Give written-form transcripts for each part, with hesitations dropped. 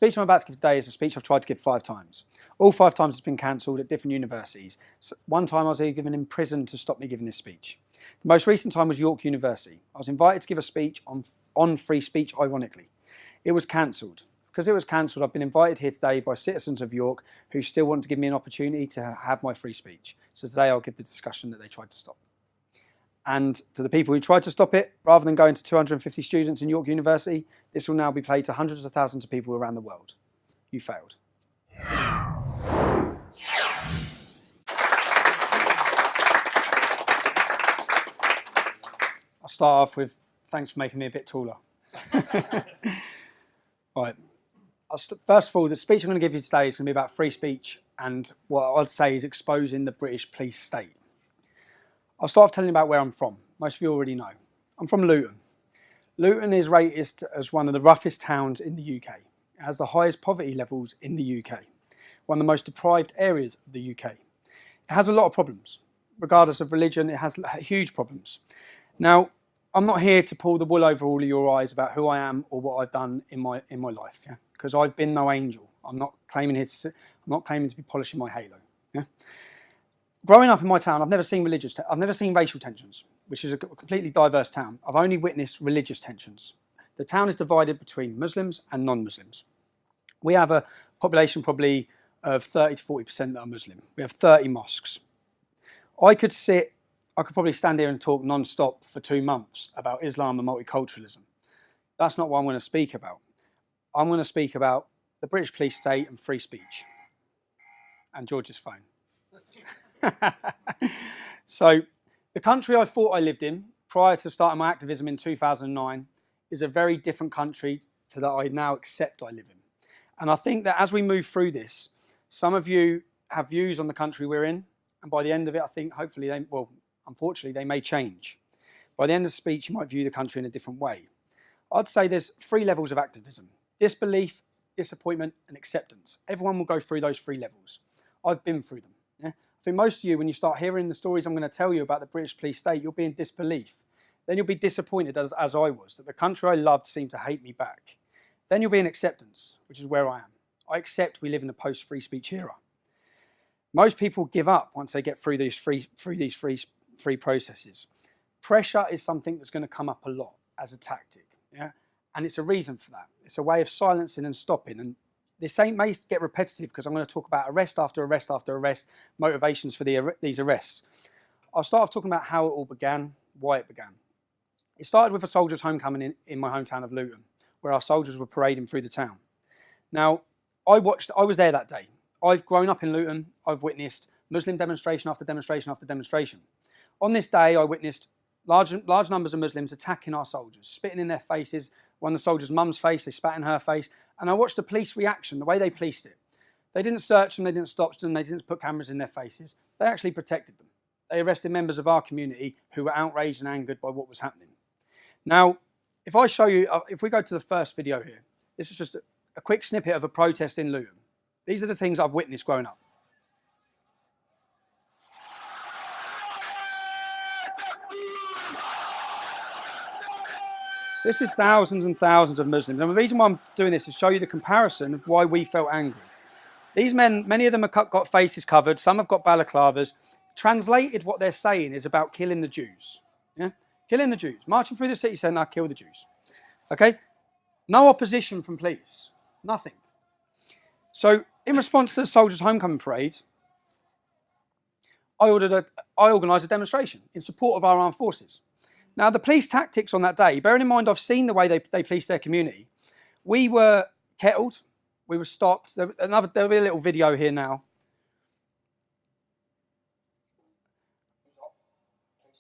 speech I'm about to give today is a speech I've tried to give 5 times. All 5 times it's been cancelled at different universities. So one time I was even given in prison to stop me giving this speech. The most recent time was York University. I was invited to give a speech on free speech, ironically. It was cancelled. Because it was cancelled, I've been invited here today by citizens of York who still want to give me an opportunity to have my free speech. So today I'll give the discussion that they tried to stop. And to the people who tried to stop it, rather than going to 250 students in York University, this will now be played to hundreds of thousands of people around the world. You failed. I'll start off with thanks for making me a bit taller. All right. First of all, the speech I'm going to give you today is going to be about free speech and what I'd say is exposing the British police state. I'll start off telling you about where I'm from. Most of you already know. I'm from Luton. Luton is rated as one of the roughest towns in the UK. It has the highest poverty levels in the UK. One of the most deprived areas of the UK. It has a lot of problems. Regardless of religion, it has huge problems. Now, I'm not here to pull the wool over all of your eyes about who I am or what I've done in my life, yeah? Because I've been no angel. I'm not claiming to be polishing my halo. Yeah? Growing up in my town, I've never seen racial tensions, which is a completely diverse town. I've only witnessed religious tensions. The town is divided between Muslims and non-Muslims. We have a population probably of 30 to 40% that are Muslim. We have 30 mosques. I could probably stand here and talk non-stop for 2 months about Islam and multiculturalism. That's not what I'm going to speak about. I'm going to speak about the British police state and free speech. And George's phone. So, the country I thought I lived in prior to starting my activism in 2009 is a very different country to that I now accept I live in. And I think that as we move through this, some of you have views on the country we're in, and by the end of it, I think hopefully unfortunately they may change. By the end of the speech, you might view the country in a different way. I'd say there's 3 levels of activism: disbelief, disappointment, and acceptance. Everyone will go through those 3 levels. I've been through them. Yeah? I think most of you, when you start hearing the stories I'm going to tell you about the British police state, you'll be in disbelief. Then you'll be disappointed, as I was, that the country I loved seemed to hate me back. Then you'll be in acceptance, which is where I am. I accept we live in a post-free speech era. Most people give up once they get through these free processes. Pressure is something that's going to come up a lot as a tactic, yeah? And it's a reason for that. It's a way of silencing and stopping. And this may get repetitive because I'm going to talk about arrest after arrest after arrest, motivations for these arrests. I'll start off talking about how it all began, why it began. It started with a soldiers' homecoming in my hometown of Luton, where our soldiers were parading through the town. Now, I was there that day. I've grown up in Luton. I've witnessed Muslim demonstration after demonstration after demonstration. On this day, I witnessed large numbers of Muslims attacking our soldiers, spitting in their faces. One of the soldiers' mum's face, they spat in her face. And I watched the police reaction, the way they policed it. They didn't search them, they didn't stop them, they didn't put cameras in their faces. They actually protected them. They arrested members of our community who were outraged and angered by what was happening. Now, if I show you, if we go to the first video here, this is just a quick snippet of a protest in Luton. These are the things I've witnessed growing up. This is thousands and thousands of Muslims. And the reason why I'm doing this is to show you the comparison of why we felt angry. These men, many of them have got faces covered, some have got balaclavas. Translated, what they're saying is about killing the Jews. Yeah? Killing the Jews. Marching through the city centre, kill the Jews. Okay? No opposition from police. Nothing. So, in response to the soldiers' homecoming parade, I organised a demonstration in support of our armed forces. Now, the police tactics on that day, bearing in mind I've seen the way they police their community, we were kettled, we were stopped. There'll be a little video here now.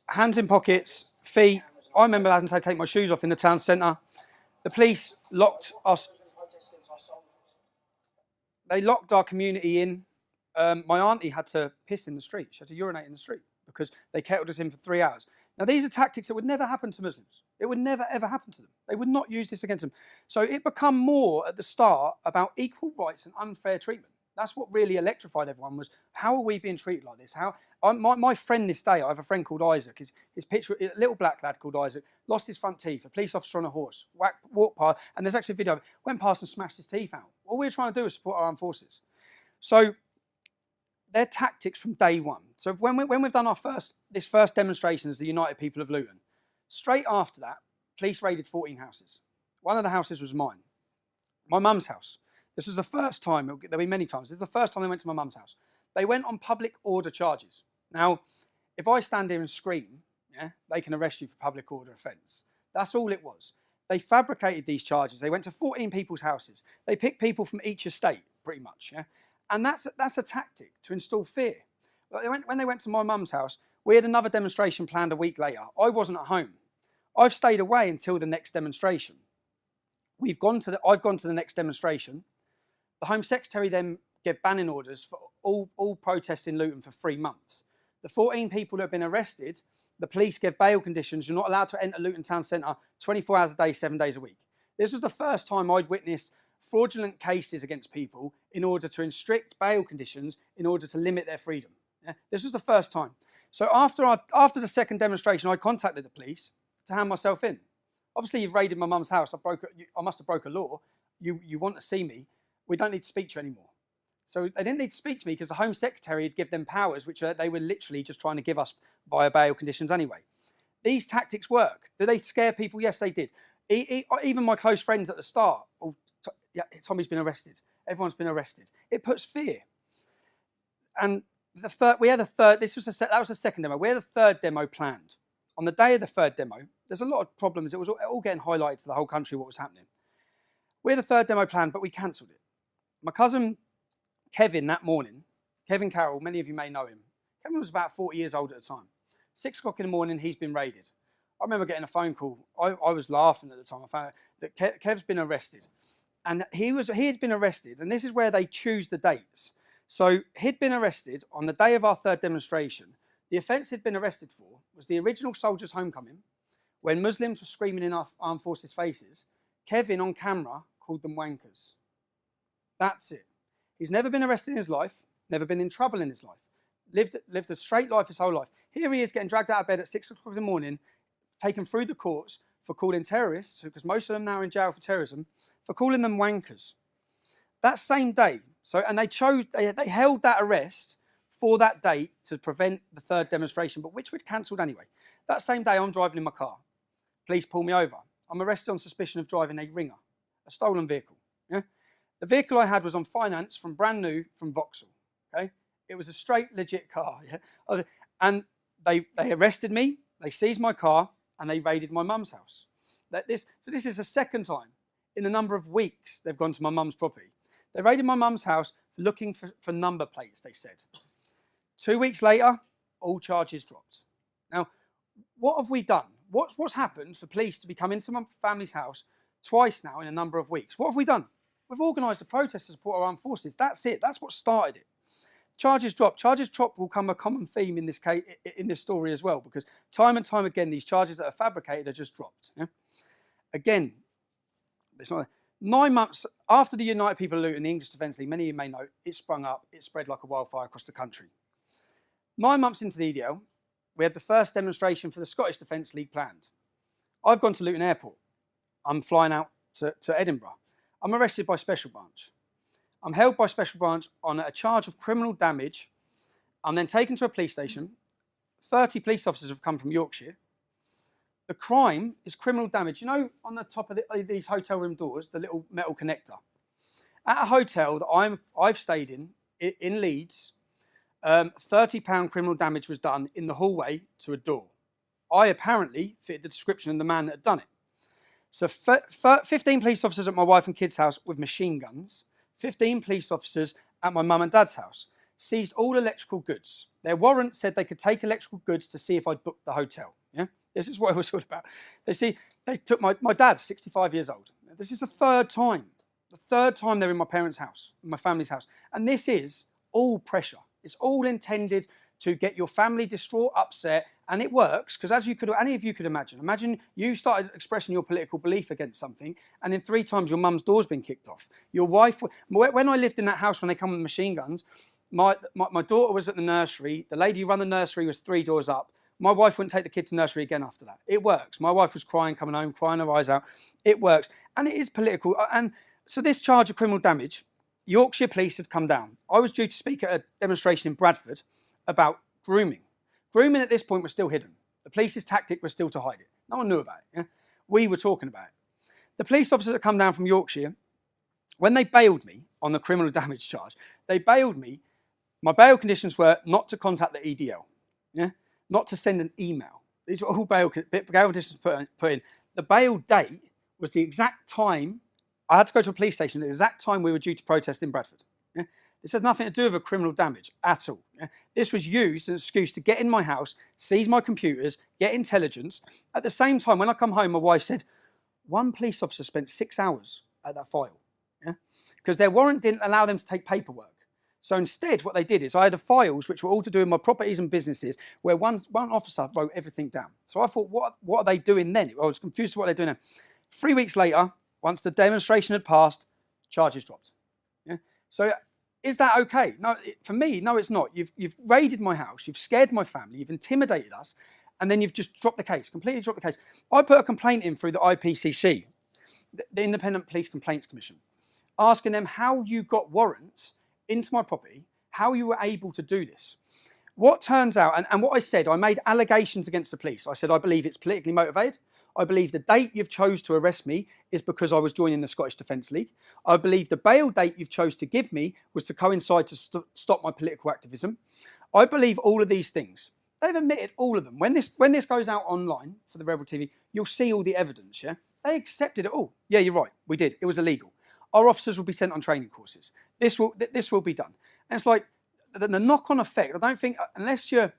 Hands in pockets, feet. I remember having to take my shoes off in the town centre. The police locked us. They locked our community in. My auntie had to piss in the street. She had to urinate in the street because they kettled us in for 3 hours. Now, these are tactics that would never happen to Muslims. It would never, ever happen to them. They would not use this against them. So it became more at the start about equal rights and unfair treatment. That's what really electrified everyone, was how are we being treated like this? My friend this day, I have a friend called Isaac, his picture, a little black lad called Isaac, lost his front teeth, a police officer on a horse, walked past, and there's actually a video of it, went past and smashed his teeth out. All we were trying to do was support our armed forces. So their tactics from day one. So when we've done this first demonstration as the United People of Luton, straight after that, police raided 14 houses. One of the houses was mine, my mum's house. This was the first time, there'll be many times, this is the first time they went to my mum's house. They went on public order charges. Now, if I stand here and scream, yeah, they can arrest you for public order offence. That's all it was. They fabricated these charges. They went to 14 people's houses. They picked people from each estate, pretty much, yeah? And that's a tactic to instill fear. When they went to my mum's house, we had another demonstration planned a week later. I wasn't at home. I've stayed away until the next demonstration. I've gone to the next demonstration. The Home Secretary then gave banning orders for all protests in Luton for 3 months. The 14 people who have been arrested, the police gave bail conditions. You're not allowed to enter Luton Town Centre 24 hours a day, 7 days a week. This was the first time I'd witnessed fraudulent cases against people in order to restrict bail conditions in order to limit their freedom. Yeah? This was the first time. So after the second demonstration, I contacted the police to hand myself in. Obviously, you've raided my mum's house. I must have broke a law. You want to see me. We don't need to speak to you anymore. So they didn't need to speak to me because the Home Secretary had given them powers which they were literally just trying to give us via bail conditions anyway. These tactics work. Do they scare people? Yes, they did. Even my close friends at the start, yeah, Tommy's been arrested. Everyone's been arrested. It puts fear. And that was the second demo. We had a third demo planned. On the day of the third demo, there's a lot of problems. It was all getting highlighted to the whole country what was happening. We had a third demo planned, but we cancelled it. My cousin Kevin that morning, Kevin Carroll, many of you may know him. Kevin was about 40 years old at the time. 6 o'clock in the morning, he's been raided. I remember getting a phone call. I was laughing at the time. I found out that Kev's been arrested. And he had been arrested, and this is where they choose the dates. So he'd been arrested on the day of our third demonstration. The offence he'd been arrested for was the original soldiers' homecoming, when Muslims were screaming in our armed forces' faces. Kevin, on camera, called them wankers. That's it. He's never been arrested in his life, never been in trouble in his life, lived a straight life his whole life. Here he is getting dragged out of bed at 6 o'clock in the morning, taken through the courts for calling terrorists, because most of them now are in jail for terrorism, for calling them wankers. That same day, and they held that arrest for that date to prevent the third demonstration, but which we'd cancelled anyway. That same day, I'm driving in my car. Police pull me over. I'm arrested on suspicion of driving a ringer, a stolen vehicle. Yeah? The vehicle I had was on finance from brand new from Vauxhall. Okay, it was a straight legit car. Yeah? And they arrested me. They seized my car and they raided my mum's house. So this is the second time in a number of weeks they've gone to my mum's property. They raided my mum's house looking for number plates, they said. 2 weeks later, all charges dropped. Now, what have we done? What's happened for police to be coming into my family's house twice now in a number of weeks? What have we done? We've organised a protest to support our armed forces. That's it. That's what started it. Charges drop. Charges drop will become a common theme in this case, in this story as well, because time and time again, these charges that are fabricated are just dropped. Yeah? Again, it's not 9 months after the United People of Luton, the English Defence League, many of you may know, it sprung up, it spread like a wildfire across the country. 9 months into the EDL, we had the first demonstration for the Scottish Defence League planned. I've gone to Luton Airport. I'm flying out to Edinburgh. I'm arrested by Special Branch. I'm held by Special Branch on a charge of criminal damage. I'm then taken to a police station. 30 police officers have come from Yorkshire. The crime is criminal damage. You know, on the top of these hotel room doors, the little metal connector. At a hotel that I've stayed in Leeds, £30 criminal damage was done in the hallway to a door. I apparently fitted the description of the man that had done it. So 15 police officers at my wife and kids' house with machine guns, 15 police officers at my mum and dad's house, seized all electrical goods. Their warrant said they could take electrical goods to see if I'd booked the hotel. Yeah, this is what it was all about. They took my dad, 65 years old. This is the third time they're in my parents' house, in my family's house. And this is all pressure. It's all intended to get your family distraught, upset, and it works, because as any of you could imagine you started expressing your political belief against something, and in 3 times your mum's door's been kicked off. Your wife, when I lived in that house when they come with machine guns, my daughter was at the nursery, the lady who ran the nursery was 3 doors up. My wife wouldn't take the kids to nursery again after that. It works. My wife was crying, coming home, crying her eyes out. It works. And it is political. And so this charge of criminal damage, Yorkshire police had come down. I was due to speak at a demonstration in Bradford about grooming. Grooming at this point was still hidden. The police's tactic was still to hide it. No one knew about it. Yeah? We were talking about it. The police officers that come down from Yorkshire, when they bailed me on the criminal damage charge, they bailed me. My bail conditions were not to contact the EDL, yeah? Not to send an email. These were all bail conditions put in. The bail date was the exact time I had to go to a police station, the exact time we were due to protest in Bradford. Yeah? This had nothing to do with a criminal damage at all. Yeah? This was used as an excuse to get in my house, seize my computers, get intelligence. At the same time, when I come home, my wife said, one police officer spent 6 hours at that file, because their warrant didn't allow them to take paperwork. So instead, what they did is I had files which were all to do with my properties and businesses, where one officer wrote everything down. So I thought, what are they doing then? I was confused as to what they're doing then. 3 weeks later, once the demonstration had passed, charges dropped. Yeah? So is that okay? No, for me, no, it's not. You've raided my house, you've scared my family, you've intimidated us, and then you've just dropped the case, completely dropped the case. I put a complaint in through the IPCC, the Independent Police Complaints Commission, asking them how you got warrants into my property, how you were able to do this. What turns out, and what I said, I made allegations against the police. I said, I believe it's politically motivated. I believe the date you've chose to arrest me is because I was joining the Scottish Defence League. I believe the bail date you've chose to give me was to coincide to stop my political activism. I believe all of these things. They've admitted all of them. When this goes out online for the Rebel TV, you'll see all the evidence, yeah? They accepted it all. Yeah, you're right, we did. It was illegal. Our officers will be sent on training courses. This will be done. And it's like the knock-on effect. I don't think, unless you're,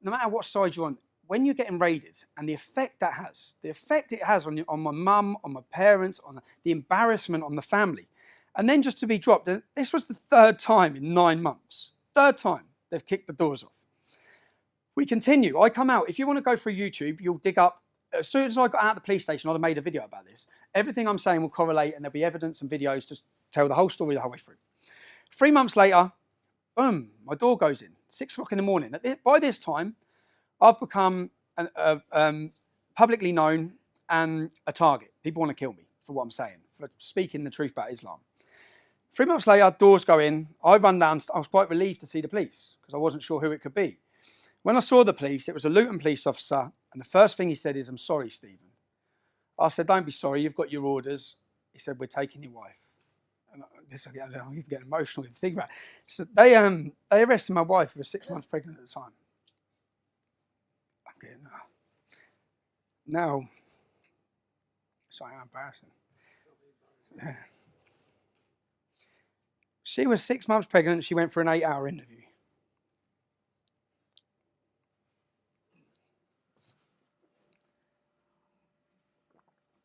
no matter what side you're on, when you're getting raided and the effect it has on my mum, on my parents, on the embarrassment on the family, and then just to be dropped. And this was the 3rd time in 9 months. 3rd time they've kicked the doors off. We continue. I come out. If you want to go through YouTube, you'll dig up. As soon as I got out of the police station, I'd have made a video about this. Everything I'm saying will correlate, and there'll be evidence and videos to tell the whole story the whole way through. 3 months later, boom, my door goes in. 6 o'clock in the morning. By this time, I've become publicly known and a target. People want to kill me for what I'm saying, for speaking the truth about Islam. 3 months later, doors go in. I run down. I was quite relieved to see the police because I wasn't sure who it could be. When I saw the police, it was a Luton police officer, and the first thing he said is, "I'm sorry, Stephen." I said, "Don't be sorry, you've got your orders." He said, "We're taking your wife." And I'm even getting emotional if you think about it. So they arrested my wife, who was 6 months pregnant at the time. I'm getting now. Sorry, I'm embarrassing. She was 6 months pregnant. She went for an 8-hour interview.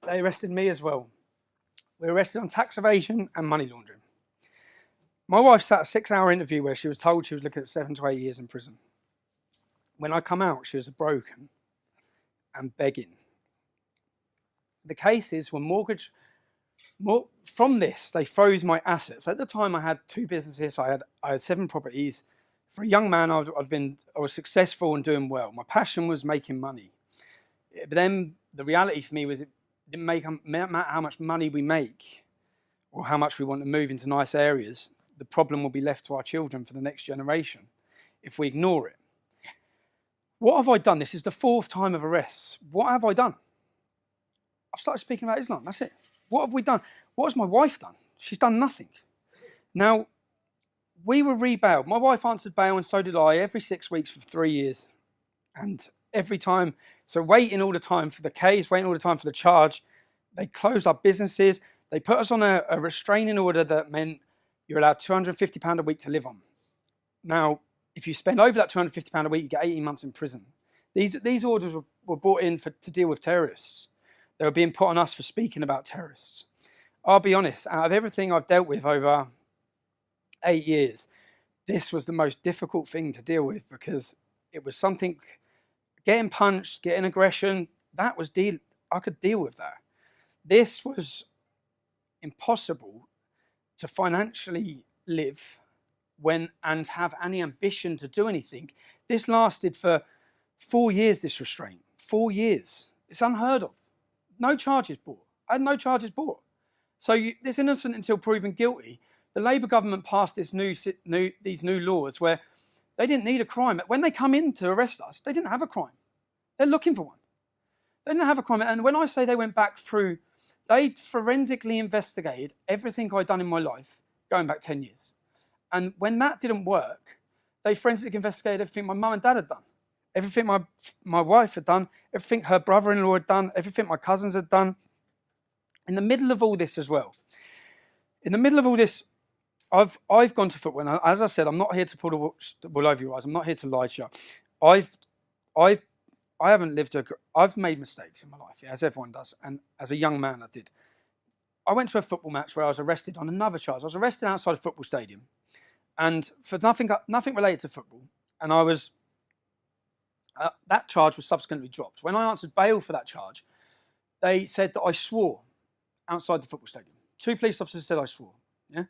They arrested me as well. We were arrested on tax evasion and money laundering. My wife sat a 6-hour interview where she was told she was looking at 7 to 8 years in prison. When I come out, she was broken and begging. The cases were from this, they froze my assets. At the time, I had 2 businesses. I had 7 properties. For a young man, I was successful and doing well. My passion was making money. But then the reality for me was it didn't matter how much money we make or how much we want to move into nice areas. The problem will be left to our children for the next generation if we ignore it. What have I done? This is the 4th time of arrests. What have I done? I've started speaking about Islam. That's it. What have we done? What has my wife done? She's done nothing. Now, we were rebailed. My wife answered bail and so did I every 6 weeks for 3 years. And every time, so waiting all the time for the case, waiting all the time for the charge. They closed our businesses. They put us on a restraining order that meant you're allowed £250 a week to live on. Now, if you spend over that £250 a week, you get 18 months in prison. These orders were brought in to deal with terrorists. They were being put on us for speaking about terrorists. I'll be honest, out of everything I've dealt with over 8 years, this was the most difficult thing to deal with, because it was something, getting punched, getting aggression, I could deal with that. This was impossible to financially live and have any ambition to do anything. This lasted for 4 years, this restraint. 4 years. It's unheard of. No charges brought. I had no charges brought. So this innocent until proven guilty. The Labour government passed these new laws where they didn't need a crime. When they come in to arrest us, they didn't have a crime. They're looking for one. They didn't have a crime. And when I say they went back through, they forensically investigated everything I'd done in my life, going back 10 years. And when that didn't work, they forensically investigated everything my mum and dad had done, everything my wife had done, everything her brother-in-law had done, everything my cousins had done. In the middle of all this as well, I've gone to football, and as I said, I'm not here to pull the wool over your eyes. I'm not here to lie to you. I've made mistakes in my life, yeah, as everyone does, and as a young man I did. I went to a football match where I was arrested on another charge. I was arrested outside a football stadium, and for nothing related to football. And that charge was subsequently dropped. When I answered bail for that charge, they said that I swore outside the football stadium. 2 police officers said I swore. Yeah,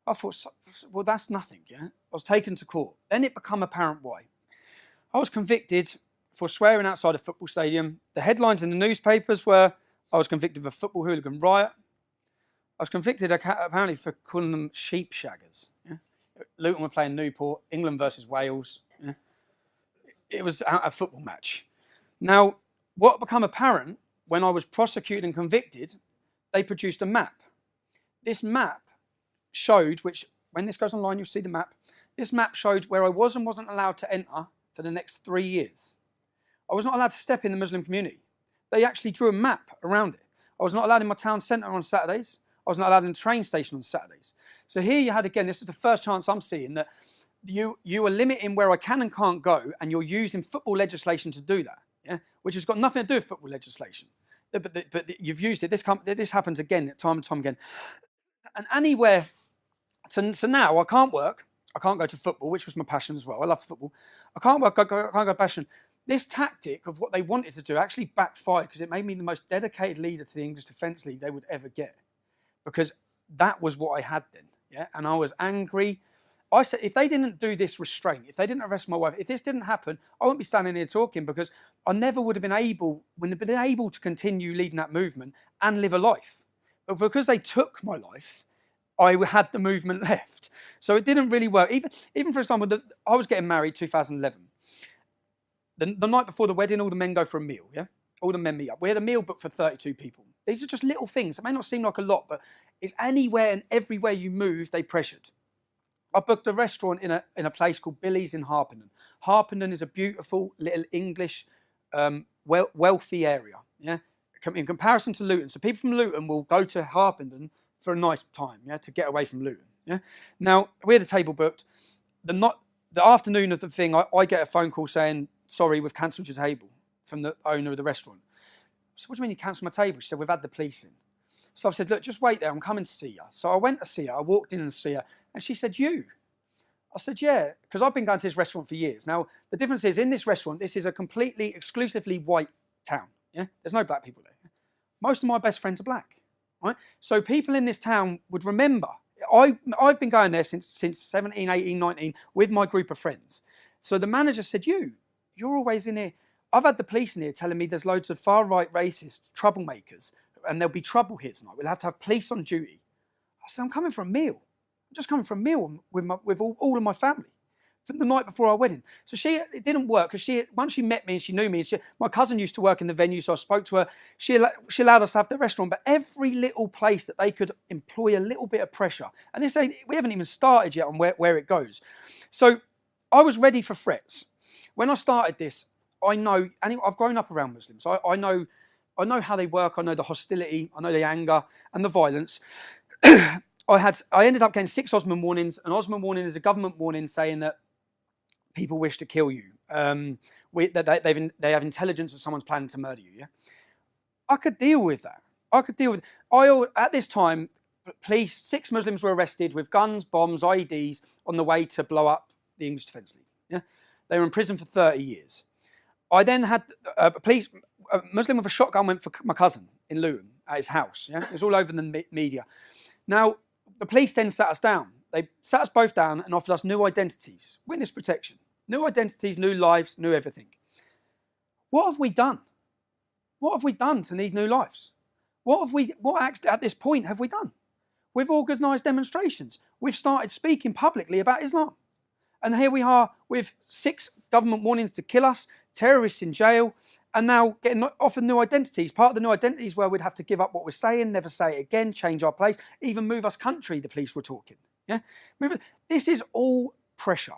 I thought, well, that's nothing. Yeah, I was taken to court. Then it became apparent why. I was convicted for swearing outside a football stadium. The headlines in the newspapers were I was convicted of a football hooligan riot. I was convicted apparently for calling them sheep shaggers. Yeah? Luton were playing Newport, England versus Wales. Yeah? It was a football match. Now, what became apparent when I was prosecuted and convicted, they produced a map. This map showed, which when this goes online, you'll see the map. This map showed where I was and wasn't allowed to enter for the next 3 years. I was not allowed to step in the Muslim community. They actually drew a map around it. I was not allowed in my town centre on Saturdays. I was not allowed in the train station on Saturdays. So here you had, again, this is the first chance I'm seeing that you are limiting where I can and can't go, and you're using football legislation to do that, yeah? Which has got nothing to do with football legislation. But you've used it. This happens again, time and time again. And anywhere, so now I can't work. I can't go to football, which was my passion as well. I love football. I can't work. I can't go passion. This tactic of what they wanted to do actually backfired, because it made me the most dedicated leader to the English Defence League they would ever get, because that was what I had then, yeah. And I was angry. I said, if they didn't do this restraint, if they didn't arrest my wife, if this didn't happen, I wouldn't be standing here talking, because I never would have been able to continue leading that movement and live a life. But because they took my life, I had the movement left. So it didn't really work. Even for example, I was getting married 2011. The night before the wedding, all the men go for a meal, yeah? All the men meet up. We had a meal booked for 32 people. These are just little things. It may not seem like a lot, but it's anywhere and everywhere you move, they pressured. I booked a restaurant in a place called Billy's in Harpenden. Harpenden is a beautiful little English, wealthy area, yeah? In comparison to Luton. So people from Luton will go to Harpenden for a nice time, yeah, to get away from Luton, yeah? Now, we had a table booked. The afternoon of the thing, I get a phone call saying, sorry, we've cancelled your table, from the owner of the restaurant. So what do you mean you cancelled my table? She said, we've had the police in. So I said, look, just wait there, I'm coming to see you. So I went to see her, I walked in and see her, and she said, you? I said, yeah, because I've been going to this restaurant for years. Now, the difference is, in this restaurant, this is a completely, exclusively white town, yeah? There's no black people there. Most of my best friends are black, right? So people in this town would remember. I've been going there since 17, 18, 19 with my group of friends. So the manager said, you're always in here. I've had the police in here telling me there's loads of far-right racist troublemakers, and there'll be trouble here tonight. We'll have to have police on duty. I said, I'm coming for a meal. I'm just coming for a meal with all of my family from the night before our wedding. So it didn't work, because once she met me and she knew me, my cousin used to work in the venue, so I spoke to her. She allowed us to have the restaurant, but every little place that they could employ a little bit of pressure. And we haven't even started yet on where it goes. So I was ready for threats. When I started this, I've grown up around Muslims. I know how they work. I know the hostility. I know the anger and the violence. I ended up getting 6 Osman warnings. An Osman warning is a government warning saying that people wish to kill you. That they have intelligence that someone's planning to murder you. Yeah, I could deal with that. At this time, police, 6 Muslims were arrested with guns, bombs, IEDs on the way to blow up the English Defence League. Yeah? They were in prison for 30 years. I then had a Muslim with a shotgun went for my cousin in Luton at his house. Yeah? It was all over the media. Now, the police then sat us down. They sat us both down and offered us new identities, witness protection, new identities, new lives, new everything. What have we done? What have we done to need new lives? What at this point have we done? We've organised demonstrations. We've started speaking publicly about Islam. And here we are with 6 government warnings to kill us, terrorists in jail, and now getting offered new identities. Part of the new identities where we'd have to give up what we're saying, never say it again, change our place, even move us country, the police were talking. Yeah, this is all pressure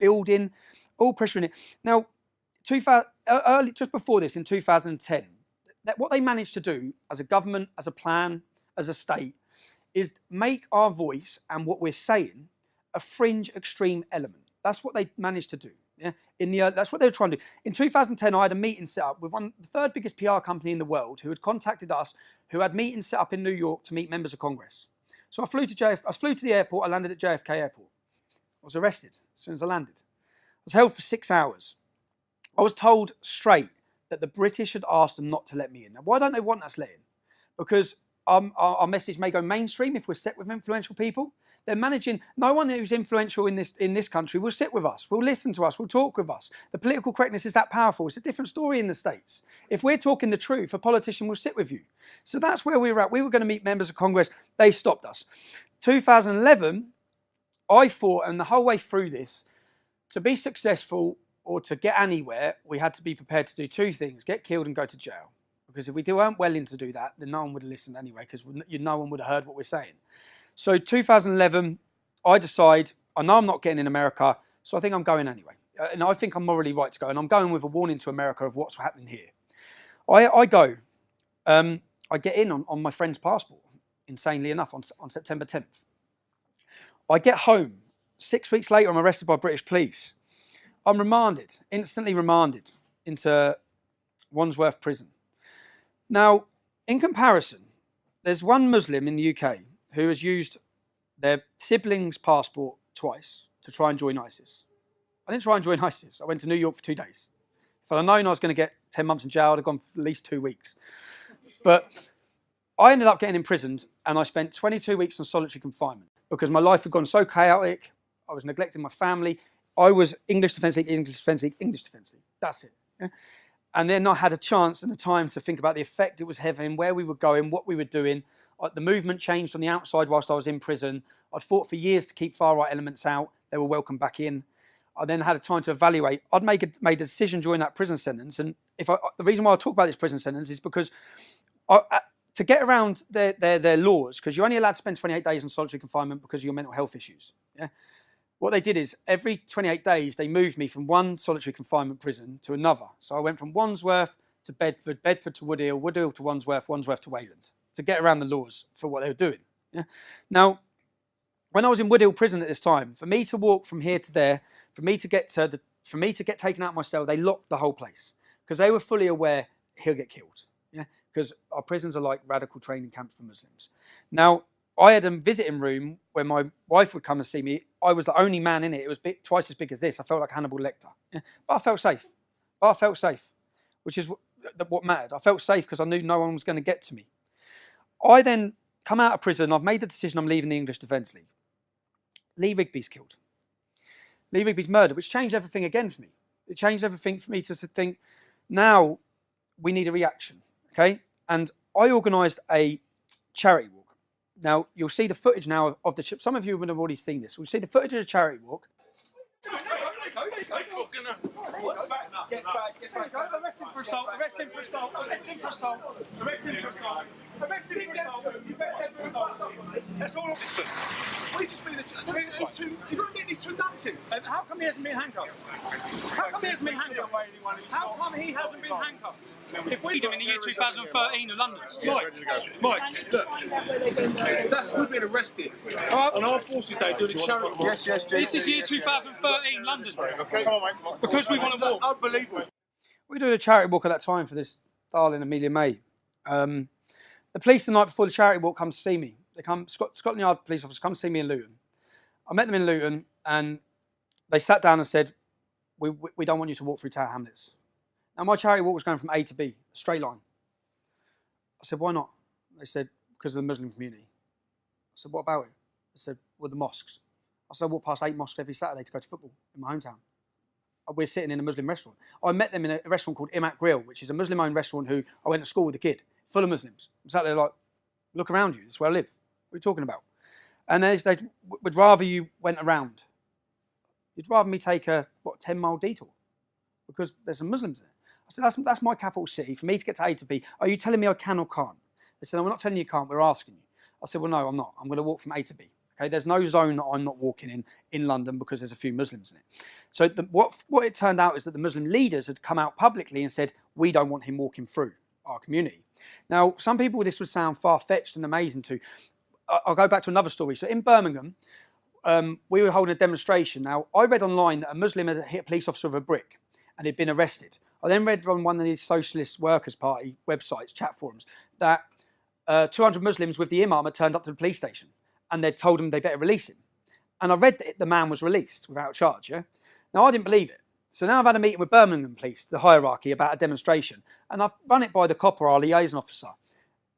building, all pressure in it. Now, just before this, in 2010, what they managed to do as a government, as a plan, as a state, is make our voice and what we're saying a fringe extreme element. That's what they managed to do. Yeah, that's what they were trying to do. In 2010, I had a meeting set up with the 3rd biggest PR company in the world, who had contacted us, who had meetings set up in New York to meet members of Congress. So I flew to the airport. I landed at JFK Airport. I was arrested as soon as I landed. I was held for 6 hours. I was told straight that the British had asked them not to let me in. Now, why don't they want us let in? Because our message may go mainstream if we're set with influential people. They're managing. No one who's influential in this country will sit with us, will listen to us, will talk with us. The political correctness is that powerful. It's a different story in the States. If we're talking the truth, a politician will sit with you. So that's where we were at. We were going to meet members of Congress. They stopped us. 2011, I thought, and the whole way through this, to be successful or to get anywhere, we had to be prepared to do 2 things: get killed and go to jail. Because if we weren't willing to do that, then no one would have listened anyway, because no one would have heard what we're saying. So 2011, I decide, I know I'm not getting in America, so I think I'm going anyway. And I think I'm morally right to go. And I'm going with a warning to America of what's happening here. I go. I get in on my friend's passport, insanely enough, on September 10th. I get home. 6 weeks later, I'm arrested by British police. I'm remanded, instantly remanded, into Wandsworth Prison. Now, in comparison, there's one Muslim in the UK who has used their sibling's passport twice to try and join ISIS. I didn't try and join ISIS. I went to New York for 2 days. If I'd known I was going to get 10 months in jail, I'd have gone for at least 2 weeks. But I ended up getting imprisoned, and I spent 22 weeks on solitary confinement because my life had gone so chaotic. I was neglecting my family. I was English Defence League, English Defence League, English Defence League. That's it. Yeah? And then I had a chance and a time to think about the effect it was having, where we were going, what we were doing. The movement changed on the outside whilst I was in prison. I'd fought for years to keep far-right elements out. They were welcomed back in. I then had a time to evaluate. I'd made a decision during that prison sentence. And the reason why I talk about this prison sentence is because to get around their laws, because you're only allowed to spend 28 days in solitary confinement because of your mental health issues. Yeah. What they did is every 28 days, they moved me from one solitary confinement prison to another. So I went from Wandsworth to Bedford, Bedford to Woodhill, Woodhill to Wandsworth, Wandsworth to Wayland, to get around the laws for what they were doing. Yeah? Now, when I was in Woodhill prison at this time, for me to walk from here to there, for me to get taken out of my cell, they locked the whole place because they were fully aware he'll get killed. Yeah, because our prisons are like radical training camps for Muslims. Now, I had a visiting room where my wife would come and see me. I was the only man in it. It was twice as big as this. I felt like Hannibal Lecter. Yeah? But I felt safe. Which is what mattered. I felt safe because I knew no one was going to get to me. I then come out of prison. I've made the decision I'm leaving the English Defence League. Lee Rigby's killed. Lee Rigby's murdered, which changed everything again for me. It changed everything for me to think, now we need a reaction, okay? And I organised a charity walk. Now, you'll see the footage now of the... Some of you would have already seen this. We'll see the footage of the charity walk. Arrest him for assault. Arrest him for assault. Arrest him for assault. Arrest him for assault. Arrest him for assault. That's all. Listen, we just been. You've got to get these 2 numptins. How come he hasn't been handcuffed? How come he hasn't been handcuffed? How come he hasn't been handcuffed? If we do in the year 2013 in London. Mike, look, we've been arrested on Armed Forces Day doing a charity walk. Yes, this is year 2013 London. Okay, come on, mate. Because we want to walk. Unbelievable. We were doing a charity walk at that time for this darling Amelia May. The police the night before the charity walk come to see me. They come, Scotland Yard police officers come see me in Luton. I met them in Luton, and they sat down and said, we don't want you to walk through Tower Hamlets. Now, my charity walk was going from A to B, a straight line. I said, why not? They said, because of the Muslim community. I said, what about it? They said, well, the mosques. I said, I walk past 8 mosques every Saturday to go to football in my hometown. We're sitting in a Muslim restaurant. I met them in a restaurant called Imak Grill, which is a Muslim-owned restaurant who I went to school with a kid, full of Muslims. I sat there like, look around you, this is where I live. What are you talking about? And they would rather you went around. You'd rather me take a, 10-mile detour? Because there's some Muslims there. I said, that's my capital city. For me to get to A to B, are you telling me I can or can't? They said, no, we're not telling you can't, we're asking you. I said, well, no, I'm not. I'm going to walk from A to B. Okay, there's no zone that I'm not walking in London because there's a few Muslims in it. So what it turned out is that the Muslim leaders had come out publicly and said, we don't want him walking through our community. Now, some people, this would sound far-fetched and amazing to. I'll go back to another story. So in Birmingham, we were holding a demonstration. Now, I read online that a Muslim had hit a police officer with a brick and he'd been arrested. I then read on one of these Socialist Workers' Party websites, chat forums, that 200 Muslims with the imam had turned up to the police station and they'd told him they better release him. And I read that the man was released without charge, yeah? Now, I didn't believe it. So now I've had a meeting with Birmingham Police, the hierarchy, about a demonstration. And I've run it by the copper, our liaison officer.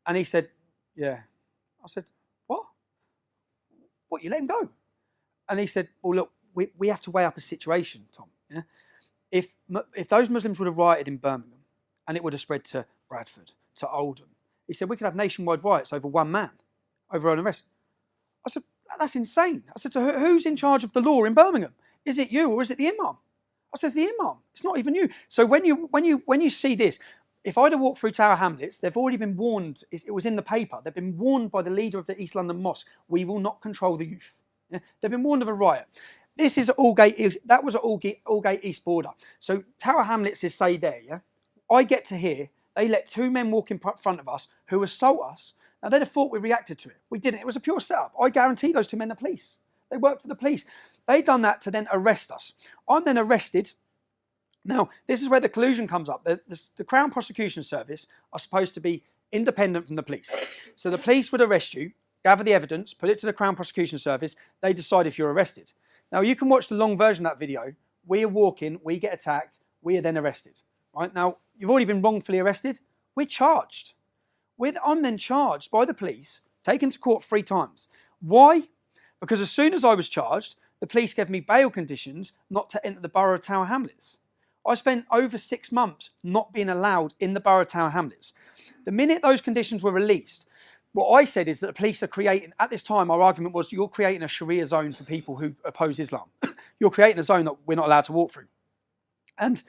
And he said, yeah. I said, what? What, you let him go? And he said, well, look, we have to weigh up a situation, Tom. Yeah? If those Muslims would have rioted in Birmingham and it would have spread to Bradford, to Oldham, he said, we could have nationwide riots over one man, over an arrest. I said, that's insane. I said, so who's in charge of the law in Birmingham? Is it you or is it the imam? I said, it's the imam. It's not even you. So when you see this, if I'd have walked through Tower Hamlets, they've already been warned. It was in the paper. They've been warned by the leader of the East London Mosque. We will not control the youth. Yeah? They've been warned of a riot. This is Aldgate. That was at Aldgate East border. So Tower Hamlets is say there. Yeah, I get to hear they let 2 men walk in front of us who assault us. Now they'd have thought we reacted to it. We didn't. It was a pure setup. I guarantee those 2 men are police. They worked for the police. They'd done that to then arrest us. I'm then arrested. Now, this is where the collusion comes up. The Crown Prosecution Service are supposed to be independent from the police. So the police would arrest you, gather the evidence, put it to the Crown Prosecution Service. They decide if you're arrested. Now, you can watch the long version of that video. We are walking, we get attacked, we are then arrested. Right? Now, you've already been wrongfully arrested. We're charged. I'm then charged by the police, taken to court 3 times. Why? Because as soon as I was charged, the police gave me bail conditions not to enter the borough of Tower Hamlets. I spent over 6 months not being allowed in the borough of Tower Hamlets. The minute those conditions were released, what I said is that the police are creating, at this time our argument was you're creating a Sharia zone for people who oppose Islam. You're creating a zone that we're not allowed to walk through. And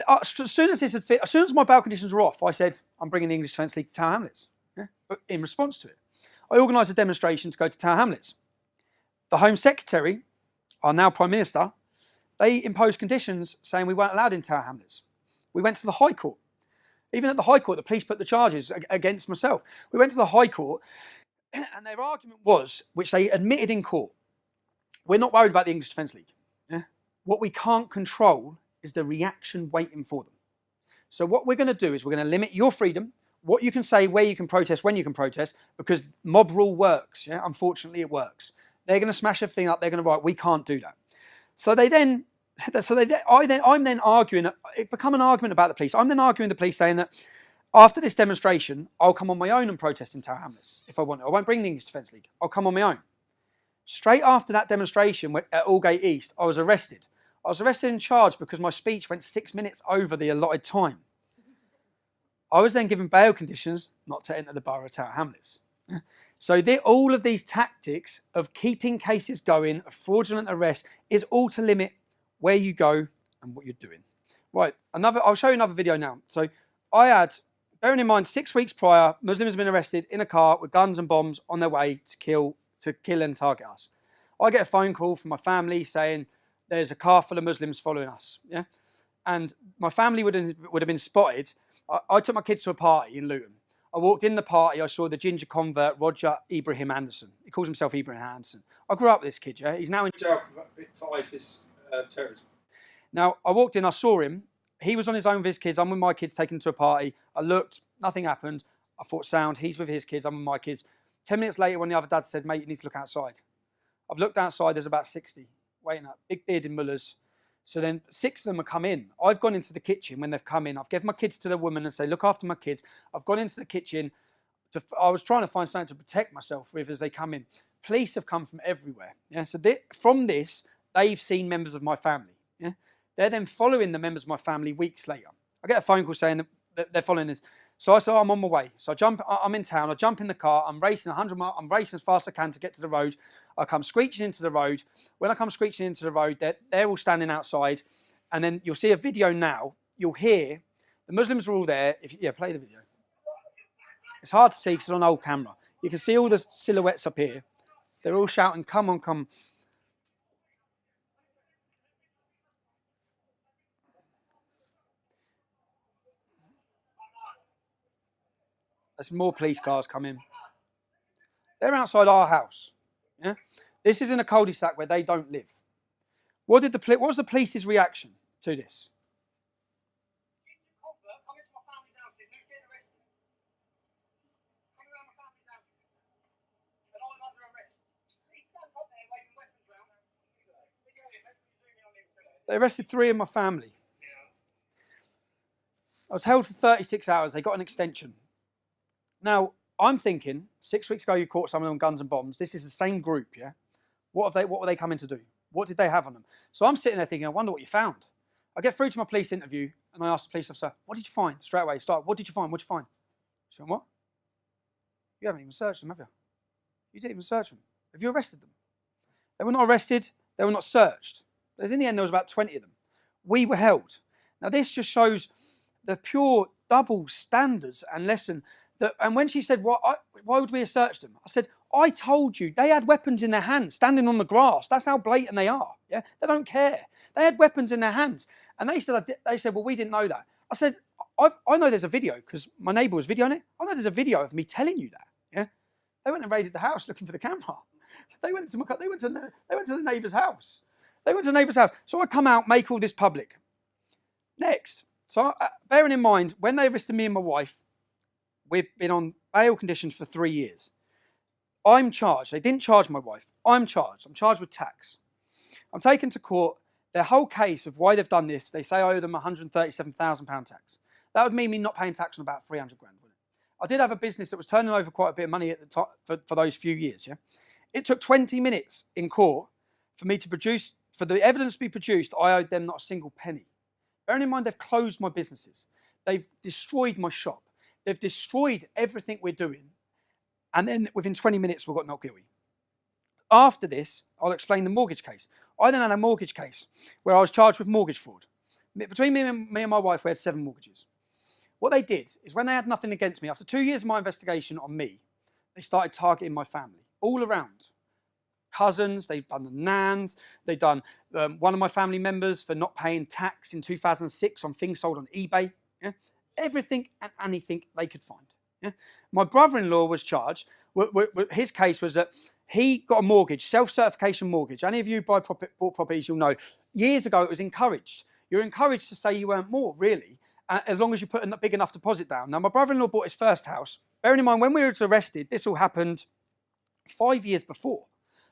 as soon as my bail conditions were off, I said, I'm bringing the English Defence League to Tower Hamlets. Yeah? But in response to it, I organised a demonstration to go to Tower Hamlets. The Home Secretary, our now Prime Minister, they imposed conditions saying we weren't allowed in Tower Hamlets. We went to the High Court. Even at the High Court, the police put the charges against myself. We went to the High Court, and their argument was, which they admitted in court, we're not worried about the English Defence League. Yeah? What we can't control is the reaction waiting for them. So what we're going to do is we're going to limit your freedom, what you can say, where you can protest, when you can protest, because mob rule works. Yeah, unfortunately, it works. They're going to smash everything up. They're going to write, we can't do that. I'm then arguing. It become an argument about the police. I'm then arguing with the police, saying that after this demonstration, I'll come on my own and protest in Tower Hamlets if I want to. I won't bring the English Defence League. I'll come on my own. Straight after that demonstration at Aldgate East, I was arrested. I was arrested and charged because my speech went 6 minutes over the allotted time. I was then given bail conditions not to enter the borough of Tower Hamlets. So all of these tactics of keeping cases going, of fraudulent arrest, is all to limit where you go and what you're doing. Right, I'll show you another video now. So I had, bearing in mind, 6 weeks prior, Muslims have been arrested in a car with guns and bombs on their way to kill and target us. I get a phone call from my family saying there's a car full of Muslims following us. Yeah, and my family would have been spotted. I took my kids to a party in Luton. I walked in the party, I saw the ginger convert, Roger Ibrahim Anderson. He calls himself Ibrahim Anderson. I grew up with this kid, yeah? He's now in jail for ISIS terrorism. Now, I walked in, I saw him. He was on his own with his kids. I'm with my kids taken to a party. I looked, nothing happened. I thought, sound, he's with his kids, I'm with my kids. 10 minutes later, when the other dad said, mate, you need to look outside. I've looked outside, there's about 60 waiting up, big bearded mullahs. So then 6 of them have come in. I've gone into the kitchen when they've come in. I've given my kids to the woman and say, look after my kids. I've gone into the kitchen. I was trying to find something to protect myself with as they come in. Police have come from everywhere. Yeah? So from this, they've seen members of my family. Yeah? They're then following the members of my family weeks later. I get a phone call saying that they're following this. So I said, I'm on my way. So I'm in town. I jump in the car. I'm racing 100 miles. I'm racing as fast as I can to get to the road. I come screeching into the road. When I come screeching into the road, they're all standing outside. And then you'll see a video now. You'll hear the Muslims are all there. Play the video. It's hard to see because it's on old camera. You can see all the silhouettes up here. They're all shouting, come on, come. There's more police cars coming. They're outside our house. Yeah? This is in a cul-de-sac where they don't live. What was the police's reaction to this? They arrested 3 of my family. I was held for 36 hours. They got an extension. Now, I'm thinking, 6 weeks ago you caught someone on guns and bombs. This is the same group, yeah? What were they coming to do? What did they have on them? So I'm sitting there thinking, I wonder what you found. I get through to my police interview and I ask the police officer, what did you find? Straight away, what did you find? What did you find? She went, what? You haven't even searched them, have you? You didn't even search them. Have you arrested them? They were not arrested. They were not searched. But in the end, there was about 20 of them. We were held. Now, this just shows the pure double standards and lesson. And when she said, why would we have searched them? I said, I told you, they had weapons in their hands, standing on the grass. That's how blatant they are. Yeah, they don't care. They had weapons in their hands. And they said, well, we didn't know that. I said, I know there's a video, because my neighbour was videoing it. I know there's a video of me telling you that. Yeah, they went and raided the house looking for the camera. They went to the neighbour's house. They went to the neighbour's house. So I come out, make all this public. Next, so bearing in mind, when they arrested me and my wife, we've been on bail conditions for 3 years. I'm charged. They didn't charge my wife. I'm charged. I'm charged with tax. I'm taken to court. Their whole case of why they've done this, they say I owe them £137,000 tax. That would mean me not paying tax on about 300 grand, wouldn't it? I did have a business that was turning over quite a bit of money at the top for those few years. Yeah, it took 20 minutes in court for me to produce, for the evidence to be produced. I owed them not a single penny. Bearing in mind, they've closed my businesses. They've destroyed my shop. They've destroyed everything we're doing. And then within 20 minutes, we got not guilty. After this, I'll explain the mortgage case. I then had a mortgage case where I was charged with mortgage fraud. Between me and my wife, we had 7 mortgages. What they did is when they had nothing against me, after 2 years of my investigation on me, they started targeting my family all around. Cousins, they've done the nans, they've done one of my family members for not paying tax in 2006 on things sold on eBay. Yeah? Everything and anything they could find. Yeah? My brother-in-law was charged. His case was that he got a mortgage, self-certification mortgage. Any of you bought properties, you'll know. Years ago, it was encouraged. You're encouraged to say you earned more, really, as long as you put a big enough deposit down. Now, my brother-in-law bought his first house. Bearing in mind, when we were arrested, this all happened 5 years before.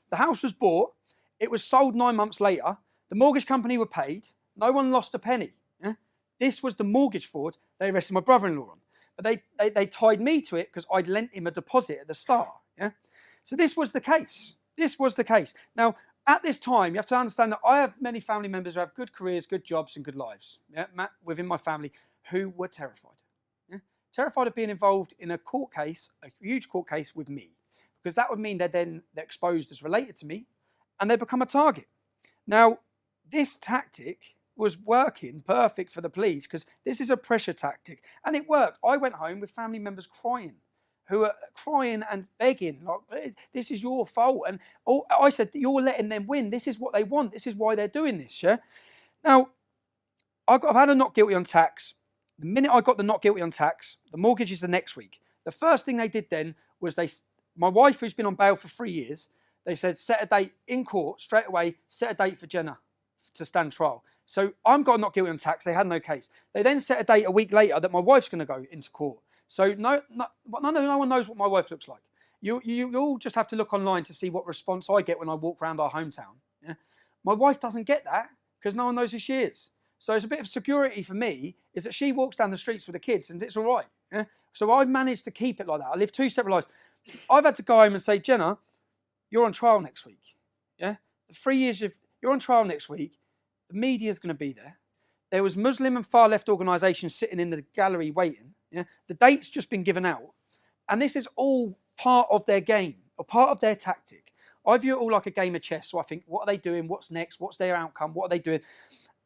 The house was bought. It was sold 9 months later. The mortgage company were paid. No one lost a penny. Yeah? This was the mortgage fraud they arrested my brother-in-law on. But they tied me to it because I'd lent him a deposit at the start. Yeah? So this was the case. This was the case. Now, at this time, you have to understand that I have many family members who have good careers, good jobs, and good lives, yeah, within my family, who were terrified. Yeah? Terrified of being involved in a court case, a huge court case with me, because that would mean they're exposed as related to me, and they become a target. Now, this tactic was working perfect for the police because this is a pressure tactic, and it worked. I went home with family members crying, who are crying and begging, like, this is your fault. And I said, you're letting them win. This is what they want. This is why they're doing this, yeah? Now, I've had a not guilty on tax. The minute I got the not guilty on tax, the mortgage is the next week. The first thing they did then was my wife, who's been on bail for 3 years, they said, set a date in court straight away, set a date for Jenna to stand trial. So I'm got not guilty on tax. They had no case. They then set a date a week later that my wife's going to go into court. So no one knows what my wife looks like. You all just have to look online to see what response I get when I walk around our hometown. Yeah? My wife doesn't get that because no one knows who she is. So it's a bit of security for me is that she walks down the streets with the kids and it's all right. Yeah? So I've managed to keep it like that. I live 2 separate lives. I've had to go home and say, Jenna, you're on trial next week. Yeah, the 3 years you're on trial next week. The media's going to be there. There was Muslim and far left organisations sitting in the gallery waiting. Yeah, the date's just been given out, and this is all part of their game or part of their tactic. I view it all like a game of chess. So I think, what are they doing? What's next? What's their outcome? What are they doing?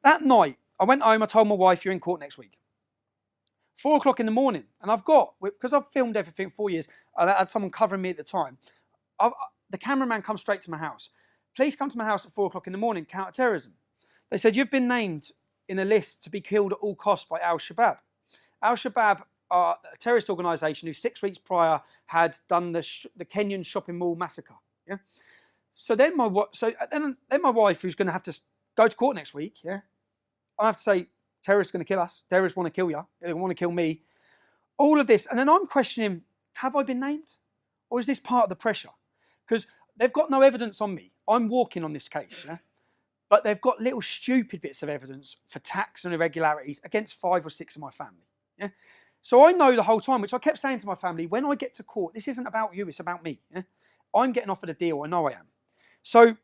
That night, I went home. I told my wife, "You're in court next week." 4 o'clock in the morning, and because I've filmed everything 4 years. I had someone covering me at the time. The cameraman comes straight to my house. Please come to my house at 4 o'clock in the morning. Counter-terrorism. They said you've been named in a list to be killed at all costs by Al-Shabaab. Al-Shabaab are a terrorist organisation who 6 weeks prior had done the Kenyan shopping mall massacre. Yeah. So then my wife, who's going to have to go to court next week, yeah, I have to say terrorists going to kill us. Terrorists want to kill you. They want to kill me. All of this, and then I'm questioning: have I been named, or is this part of the pressure? Because they've got no evidence on me. I'm walking on this case, yeah? But they've got little stupid bits of evidence for tax and irregularities against 5 or 6 of my family. Yeah? So I know the whole time, which I kept saying to my family, when I get to court, this isn't about you, it's about me. Yeah? I'm getting offered a deal, I know I am. So,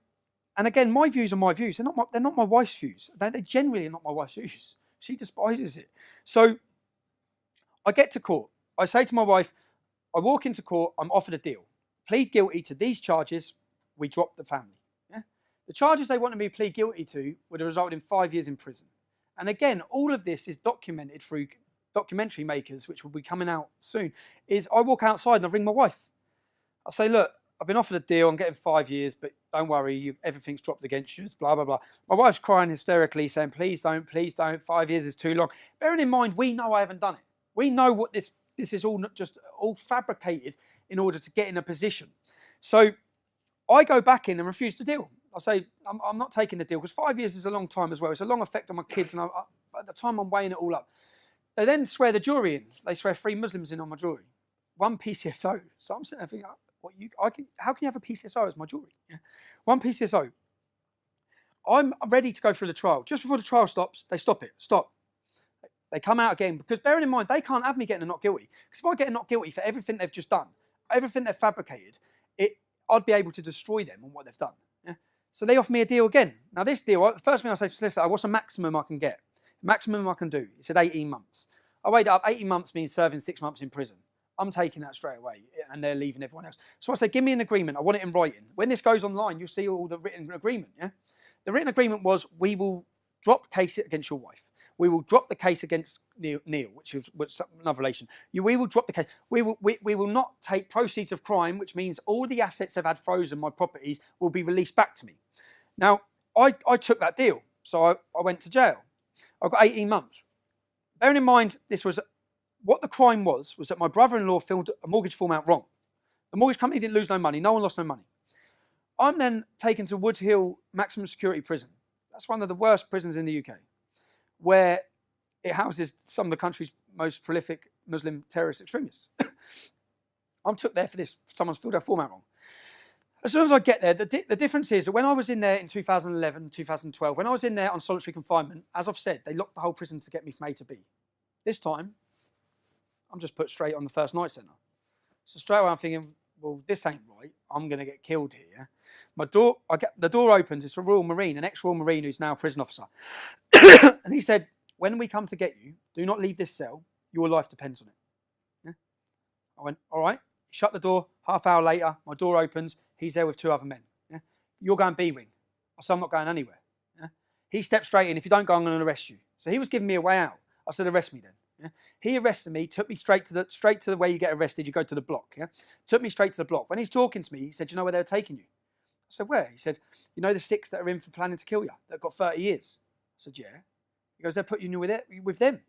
and again, my views are my views. They're not my wife's views. They're generally not my wife's views. She despises it. So I get to court. I say to my wife, I walk into court, I'm offered a deal. Plead guilty to these charges, we drop the family. Yeah? The charges they wanted me to plead guilty to would have resulted in 5 years in prison. And again, all of this is documented through documentary makers, which will be coming out soon, is I walk outside and I ring my wife. I say, look, I've been offered a deal, I'm getting 5 years, but don't worry, everything's dropped against you, blah, blah, blah. My wife's crying hysterically, saying, please don't, 5 years is too long. Bearing in mind, we know I haven't done it. We know what this is all fabricated in order to get in a position. So I go back in and refuse to deal. I say, I'm not taking the deal, because 5 years is a long time as well. It's a long effect on my kids, and at the time I'm weighing it all up. They then swear the jury in. They swear 3 Muslims in on my jury. 1 PCSO. So I'm sitting there thinking, how can you have a PCSO as my jury? Yeah. 1 PCSO. I'm ready to go through the trial. Just before the trial stops, they stop it. Stop. They come out again, because bearing in mind, they can't have me getting a not guilty. Because if I get a not guilty for everything they've just done, everything they've fabricated, I'd be able to destroy them on what they've done. Yeah? So they offer me a deal again. Now this deal, the first thing I say to the solicitor, what's the maximum I can get? The maximum I can do. He said 18 months. I weighed it up. 18 months means serving 6 months in prison. I'm taking that straight away, and they're leaving everyone else. So I say, give me an agreement. I want it in writing. When this goes online, you'll see all the written agreement. Yeah, the written agreement was, we will drop the case against your wife. We will drop the case against Neil, which was another relation. We will drop the case. We will not take proceeds of crime, which means all the assets I've had frozen, my properties, will be released back to me. Now, I took that deal, so I went to jail. I got 18 months. Bearing in mind, what the crime was that my brother-in-law filled a mortgage form out wrong. The mortgage company didn't lose no money. No one lost no money. I'm then taken to Wood Hill Maximum Security Prison. That's one of the worst prisons in the UK, where it houses some of the country's most prolific Muslim terrorist extremists. I'm took there for this. Someone's filled their form out wrong. As soon as I get there, the difference is that when I was in there in 2011, 2012, when I was in there on solitary confinement, as I've said, they locked the whole prison to get me from A to B. This time, I'm just put straight on the first night centre. So straight away I'm thinking, well, this ain't right. I'm going to get killed here. The door opens. It's a Royal Marine, an ex-Royal Marine who's now a prison officer. And he said, when we come to get you, do not leave this cell. Your life depends on it. Yeah? I went, all right. Shut the door. Half hour later, my door opens. He's there with 2 other men. Yeah? You're going B wing. I said, I'm not going anywhere. Yeah? He stepped straight in. If you don't go, I'm going to arrest you. So he was giving me a way out. I said, arrest me then. Yeah? He arrested me, took me straight to the way you get arrested. You go to the block. Yeah? Took me straight to the block. When he's talking to me, he said, you know where they were taking you? I said, where? He said, you know the 6 that are in for planning to kill you, that got 30 years? I said, yeah. He goes, they're putting you with them.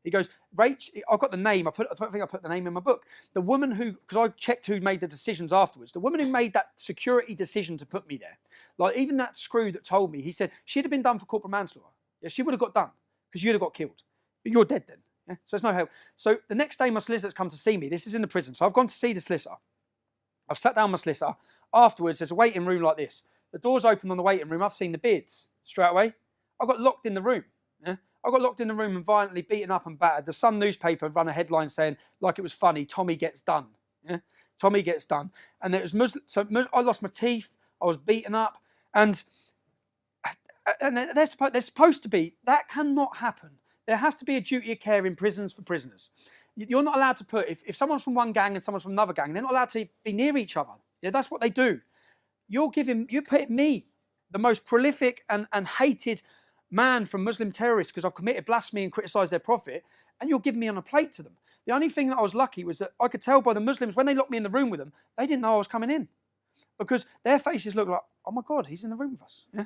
He goes, Rach, I've got the name. I don't think I put the name in my book. The woman who, because I checked who made the decisions afterwards, the woman who made that security decision to put me there, like even that screw that told me, he said, she'd have been done for corporal manslaughter. Yeah, she would have got done because you'd have got killed. But you're dead then. Yeah? So there's no help. So the next day, my solicitor's come to see me. This is in the prison. So I've gone to see the solicitor. I've sat down with my solicitor. Afterwards, there's a waiting room like this. The door's open on the waiting room. I've seen the beards straight away. I got locked in the room. Yeah? I got locked in the room and violently beaten up and battered. The Sun newspaper ran a headline saying, like it was funny, Tommy gets done. Yeah? Tommy gets done. And there was I lost my teeth. I was beaten up. And they're supposed to be, that cannot happen. There has to be a duty of care in prisons for prisoners. You're not allowed to put, if someone's from one gang and someone's from another gang, they're not allowed to be near each other. Yeah, that's what they do. You're putting me, the most prolific and hated man from Muslim terrorists, because I've committed blasphemy and criticised their prophet, and you're giving me on a plate to them. The only thing that I was lucky was that I could tell by the Muslims, when they locked me in the room with them, they didn't know I was coming in. Because their faces looked like, oh my God, he's in the room with us. Yeah?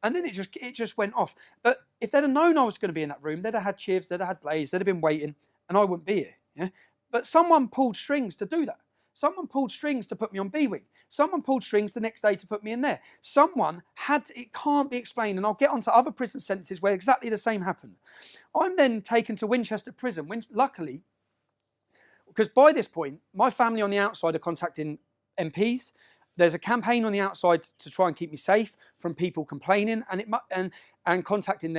And then it just went off. But if they'd have known I was going to be in that room, they'd have had chivs, they'd have had blades, they'd have been waiting, and I wouldn't be here. Yeah? But someone pulled strings to do that. Someone pulled strings to put me on B-Wing. Someone pulled strings the next day to put me in there. Someone it can't be explained, and I'll get onto other prison sentences where exactly the same happened. I'm then taken to Winchester Prison, luckily, because by this point, my family on the outside are contacting MPs. There's a campaign on the outside to try and keep me safe from people complaining and contacting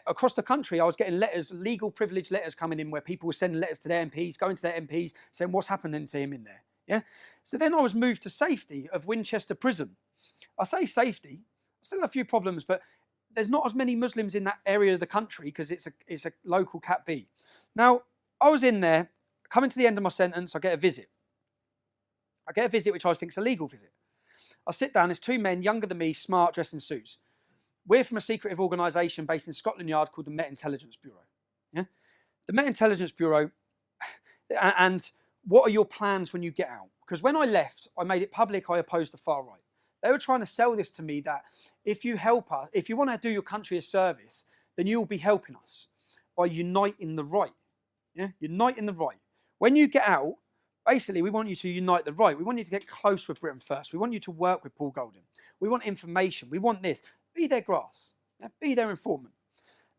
across the country. I was getting letters, legal privilege letters coming in where people were sending letters to their MPs, going to their MPs, saying what's happening to him in there. Yeah. So then I was moved to safety of Winchester Prison. I say safety, still have a few problems, but there's not as many Muslims in that area of the country because it's a local Cat B. Now, I was in there, coming to the end of my sentence, I get a visit. Which I think is a legal visit. I sit down, there's two men, younger than me, smart, dressed in suits. We're from a secretive organisation based in Scotland Yard called the Met Intelligence Bureau. Yeah? The Met Intelligence Bureau, and what are your plans when you get out? Because when I left, I made it public, I opposed the far right. They were trying to sell this to me that if you help us, if you want to do your country a service, then you'll be helping us by uniting the right. Yeah? Uniting the right. When you get out, basically, we want you to unite the right. We want you to get close with Britain First. We want you to work with Paul Golding. We want information. We want this. Be their grass. Yeah? Be their informant.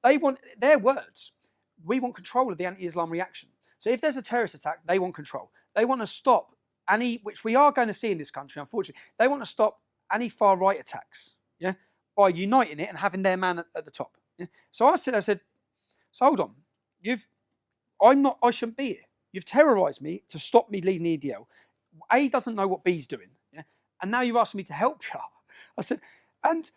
They want their words. We want control of the anti-Islam reaction. So if there's a terrorist attack, they want control. They want to stop any, which we are going to see in this country, unfortunately, they want to stop any far-right attacks, yeah, by uniting it and having their man at the top. Yeah? So I said, so hold on. I shouldn't be here. You've terrorised me to stop me leading the EDL. A doesn't know what B's doing, yeah? And now you're asking me to help you. I said, and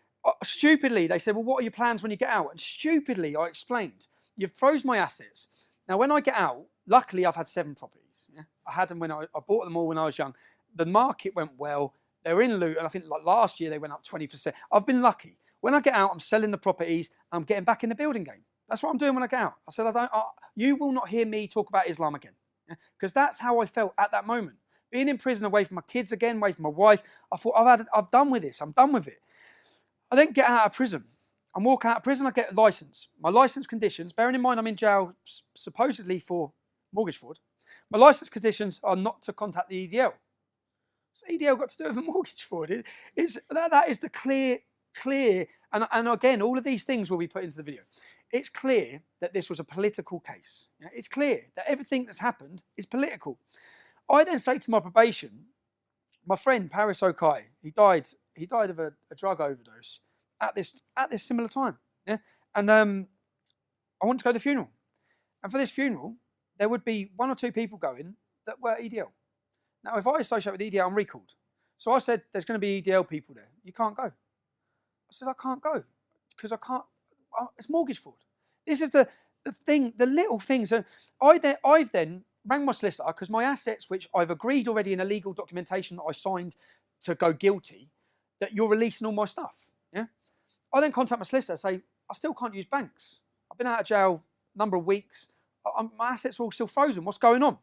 stupidly, they said, well, what are your plans when you get out? And stupidly, I explained, you've froze my assets. Now, when I get out, luckily, I've had 7 properties. Yeah? I had them I bought them all when I was young. The market went well. They were in loot, and I think like last year they went up 20%. I've been lucky. When I get out, I'm selling the properties. I'm getting back in the building game. That's what I'm doing when I get out. I said, you will not hear me talk about Islam again. Because that's how I felt at that moment. Being in prison, away from my kids again, away from my wife, I thought, I've done with this. I'm done with it. I then get out of prison. I walk out of prison, I get a licence. My licence conditions, bearing in mind I'm in jail supposedly for mortgage fraud, my licence conditions are not to contact the EDL. What's EDL got to do with mortgage fraud? That is the clear, and again, all of these things will be put into the video. It's clear that this was a political case. It's clear that everything that's happened is political. I then say to my probation, my friend Paris Okai, he died of a drug overdose at this similar time. Yeah? And I want to go to the funeral. And for this funeral, there would be 1 or 2 people going that were EDL. Now, if I associate with EDL, I'm recalled. So I said, there's going to be EDL people there. You can't go. I said, I can't go because I can't. It's mortgage fraud. This is the thing, the little things. I've then rang my solicitor because my assets, which I've agreed already in a legal documentation that I signed to go guilty, that you're releasing all my stuff. Yeah. I then contact my solicitor and say, I still can't use banks. I've been out of jail a number of weeks. My assets are all still frozen. What's going on?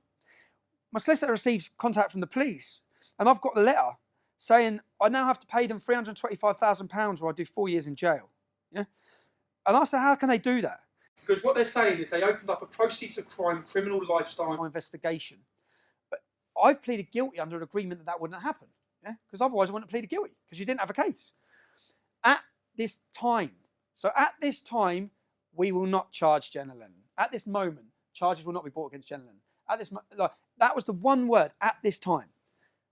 My solicitor receives contact from the police, and I've got the letter saying I now have to pay them £325,000 or I do 4 years in jail. Yeah. And I said, how can they do that? Because what they're saying is they opened up a proceeds of crime criminal lifestyle investigation. But I've pleaded guilty under an agreement that wouldn't happen. Yeah? Because otherwise I wouldn't have pleaded guilty because you didn't have a case. At this time, we will not charge Jenna Lennon. At this moment, charges will not be brought against Jenna Lennon. That was the one word, at this time.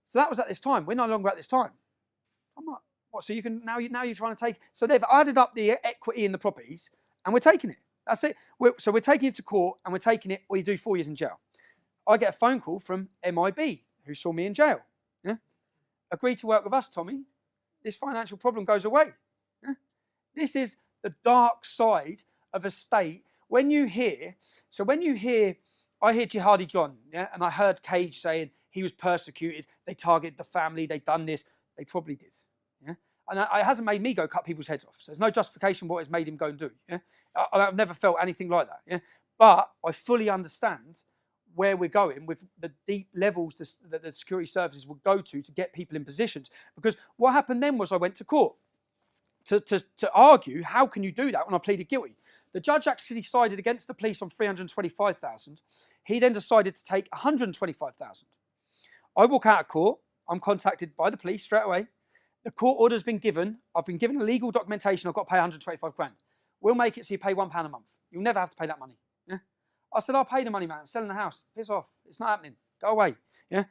So that was at this time. We're no longer at this time. I'm like, what? So you can now you're trying to take. So they've added up the equity in the properties, and we're taking it. That's it. So we're taking it to court, and we're taking it. Or you do 4 years in jail. I get a phone call from MIB, who saw me in jail. Yeah? Agree to work with us, Tommy. This financial problem goes away. Yeah? This is the dark side of a state. I hear Jihadi John, yeah, and I heard Cage saying he was persecuted. They targeted the family. They done this. They probably did. Yeah, and it hasn't made me go cut people's heads off. So there's no justification what it's made him go and do. Yeah, I've never felt anything like that. Yeah, but I fully understand where we're going with the deep levels that the security services will go to get people in positions. Because what happened then was I went to court to argue, how can you do that when I pleaded guilty? The judge actually sided against the police on 325,000. He then decided to take 125,000. I walk out of court. I'm contacted by the police straight away. The court order's been given. I've been given legal documentation. I've got to pay 125 grand. We'll make it so you pay £1 a month. You'll never have to pay that money. Yeah? I said, I'll pay the money, man. I'm selling the house. Piss off. It's not happening. Go away. Yeah?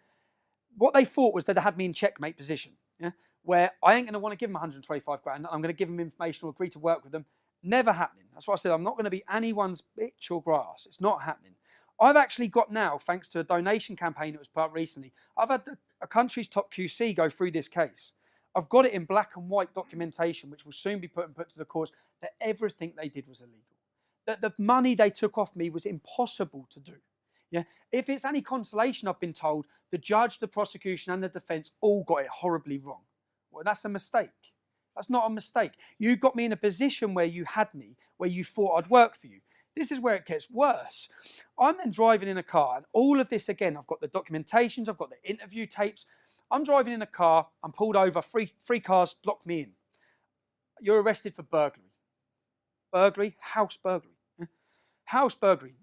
What they thought was that they had me in checkmate position, yeah? Where I ain't going to want to give them 125 grand. I'm going to give them information or agree to work with them. Never happening. That's what I said. I'm not going to be anyone's bitch or grass. It's not happening. I've actually got now, thanks to a donation campaign that was put up recently, I've had a country's top QC go through this case. I've got it in black and white documentation, which will soon be put to the courts, that everything they did was illegal. That the money they took off me was impossible to do. Yeah? If it's any consolation, I've been told, the judge, the prosecution, and the defence all got it horribly wrong. Well, that's a mistake. That's not a mistake. You got me in a position where you had me, where you thought I'd work for you. This is where it gets worse. I'm then driving in a car, and all of this again, I've got the documentations, I've got the interview tapes. I'm driving in a car, I'm pulled over, three cars block me in. You're arrested for burglary. Burglary, house burglary. House burglary.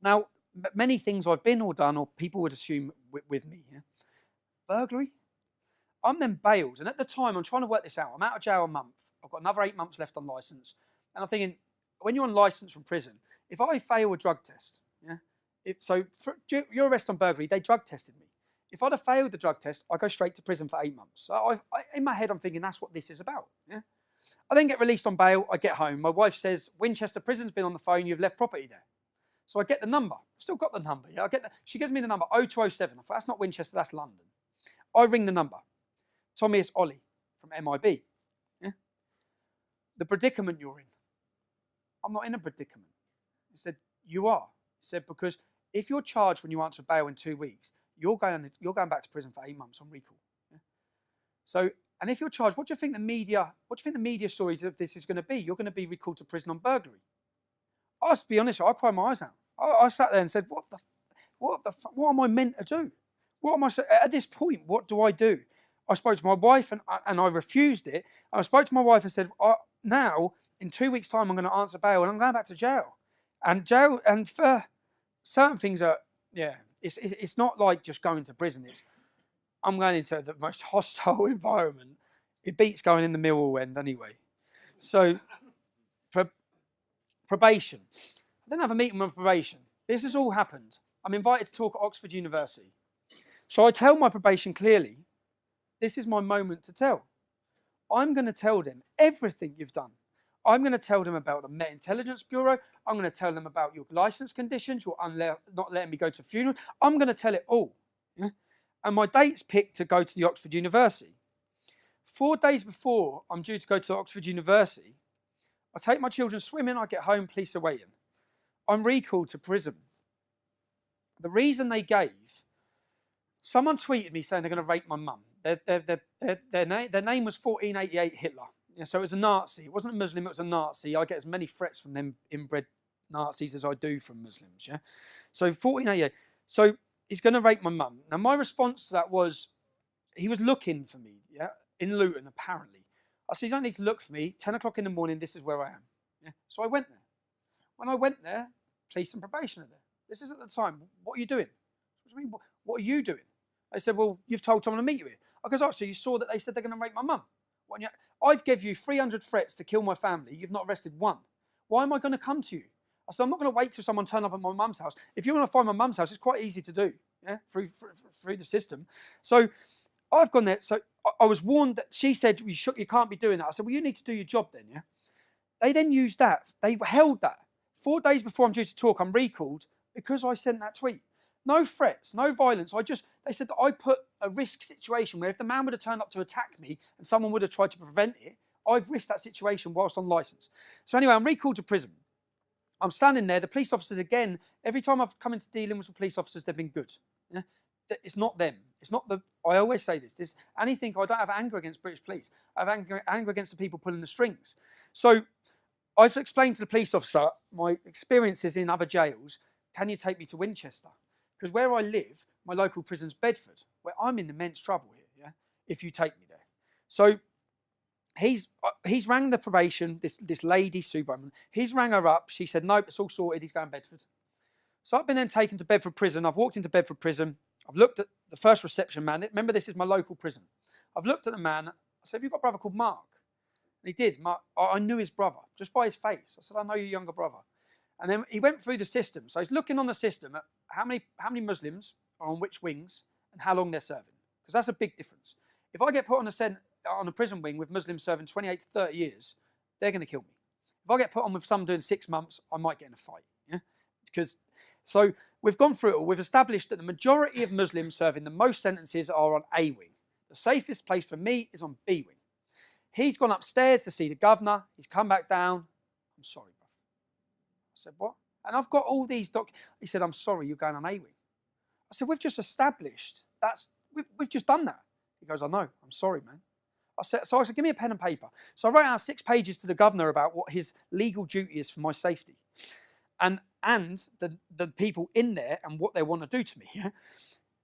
Now, many things I've been or done, or people would assume with me. Yeah? Burglary? I'm then bailed, and at the time, I'm trying to work this out. I'm out of jail a month. I've got another 8 months left on licence. And I'm thinking, when you're on licence from prison, if I fail a drug test, yeah, for your arrest on burglary, they drug tested me. If I'd have failed the drug test, I go straight to prison for 8 months. So in my head, I'm thinking that's what this is about. Yeah? I then get released on bail. I get home. My wife says, Winchester Prison's been on the phone. You've left property there. So I get the number. Still got the number. Yeah, she gives me the number 0207. I thought, that's not Winchester, that's London. I ring the number. Tommy, it's Ollie from MIB. Yeah? The predicament you're in. I'm not in a predicament. He said, you are. He said, because if you're charged when you answer bail in 2 weeks, you're going back to prison for 8 months on recall. Yeah? So, and if you're charged, what do you think the media stories of this is going to be? You're going to be recalled to prison on burglary. I'll be honest, I cried my eyes out. I sat there and said, what am I meant to do? At this point, what do I do? I spoke to my wife and I refused it. I spoke to my wife and said, now, in 2 weeks' time, I'm going to answer bail and I'm going back to jail. And for certain things it's not like just going to prison. I'm going into the most hostile environment. It beats going in the Millwall end anyway. So, probation. I didn't have a meeting with probation. This has all happened. I'm invited to talk at Oxford University. So I tell my probation clearly, this is my moment to tell. I'm going to tell them everything you've done. I'm going to tell them about the Met Intelligence Bureau. I'm going to tell them about your licence conditions, your not letting me go to a funeral. I'm going to tell it all. Yeah? And my date's picked to go to the Oxford University. 4 days before I'm due to go to Oxford University, I take my children swimming, I get home, police are waiting. I'm recalled to prison. The reason they gave, someone tweeted me saying they're going to rape my mum. Their name was 1488 Hitler. Yeah, so it was a Nazi. It wasn't a Muslim, it was a Nazi. I get as many threats from them inbred Nazis as I do from Muslims. Yeah. So 1488. So he's going to rape my mum. Now my response to that was, he was looking for me, yeah, in Luton apparently. I said, you don't need to look for me. 10 o'clock in the morning, this is where I am. Yeah. So I went there. When I went there, police and probation are there. This is at the time. What are you doing? What are you doing? They said, well, you've told someone to meet you here. I goes, oh, so you saw that they said they're going to rape my mum. I've given you 300 threats to kill my family. You've not arrested one. Why am I going to come to you? I said, I'm not going to wait till someone turns up at my mum's house. If you want to find my mum's house, it's quite easy to do. through the system. So I've gone there. So I was warned that she said, you can't be doing that. I said, well, you need to do your job then, yeah? They then used that. They held that. 4 days before I'm due to talk, I'm recalled because I sent that tweet. No threats, no violence. They said that I put a risk situation where if the man would have turned up to attack me and someone would have tried to prevent it, I've risked that situation whilst on licence. So anyway, I'm recalled to prison. I'm standing there. The police officers, again, every time I've come into dealing with police officers, they've been good. Yeah? It's not them. It's not I always say this. Anything, I don't have anger against British police. I have anger against the people pulling the strings. So I've explained to the police officer my experiences in other jails. Can you take me to Winchester? Because where I live, my local prison's Bedford, where I'm in immense trouble here, yeah, if you take me there. So he's rang the probation, this lady, Sue Bowman, he's rang her up. She said, nope, it's all sorted. He's going to Bedford. So I've been then taken to Bedford prison. I've walked into Bedford prison. I've looked at the first reception man. Remember, this is my local prison. I've looked at the man. I said, have you got a brother called Mark? And he did. I knew his brother just by his face. I said, I know your younger brother. And then he went through the system. So he's looking on the system at how many Muslims are on which wings and how long they're serving. Because that's a big difference. If I get put on a prison wing with Muslims serving 28 to 30 years, they're going to kill me. If I get put on with some doing 6 months, I might get in a fight. Yeah? So we've gone through it all. We've established that the majority of Muslims serving the most sentences are on A wing. The safest place for me is on B wing. He's gone upstairs to see the governor. He's come back down. I'm sorry, bro. I said, what? And I've got all these He said, I'm sorry, you're going on A wing. I said, we've just established we've just done that. He goes, I know. I'm sorry, man. I said, give me a pen and paper. So I wrote out 6 pages to the governor about what his legal duty is for my safety. And the people in there and what they want to do to me. Yeah?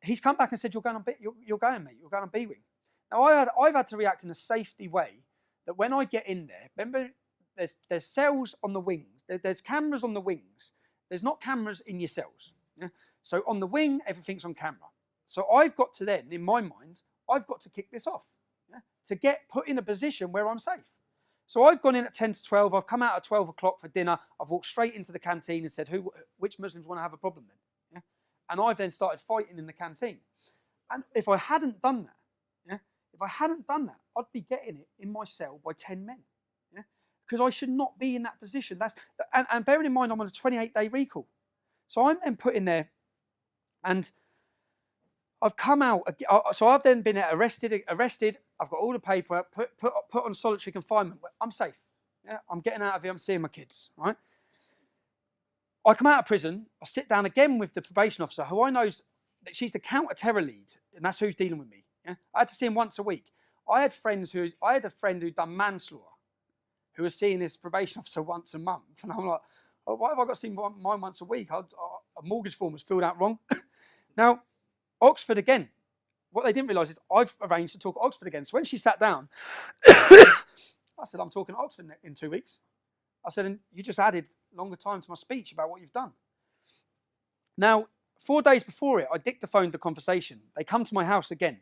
He's come back and said, you're going, mate. You're going on B wing. Now I've had to react in a safety way that when I get in there, remember, there's cells on the wings. There's cameras on the wings. There's not cameras in your cells. Yeah? So on the wing, everything's on camera. So I've got to then, in my mind, I've got to kick this off, yeah? To get put in a position where I'm safe. So I've gone in at 10 to 12. I've come out at 12 o'clock for dinner. I've walked straight into the canteen and said, which Muslims want to have a problem then? Yeah? And I've then started fighting in the canteen. And if I hadn't done that, I'd be getting it in my cell by 10 men. Yeah? Because I should not be in that position. And bearing in mind, I'm on a 28-day recall. So I'm then put in there, and I've come out. So I've then been arrested. I've got all the paper, put on solitary confinement. I'm safe. Yeah? I'm getting out of here. I'm seeing my kids. Right? I come out of prison. I sit down again with the probation officer, who I know that she's the counter-terror lead, and that's who's dealing with me. Yeah? I had to see him once a week. I had a friend who'd done manslaughter, who was seeing his probation officer once a month, and I'm like, oh, why have I got to see mine once a week? A mortgage form was filled out wrong. Now, Oxford again. What they didn't realise is I've arranged to talk at Oxford again. So when she sat down, I said, I'm talking at Oxford in 2 weeks. I said, and you just added longer time to my speech about what you've done. Now, 4 days before it, I dictaphoned the conversation. They come to my house again.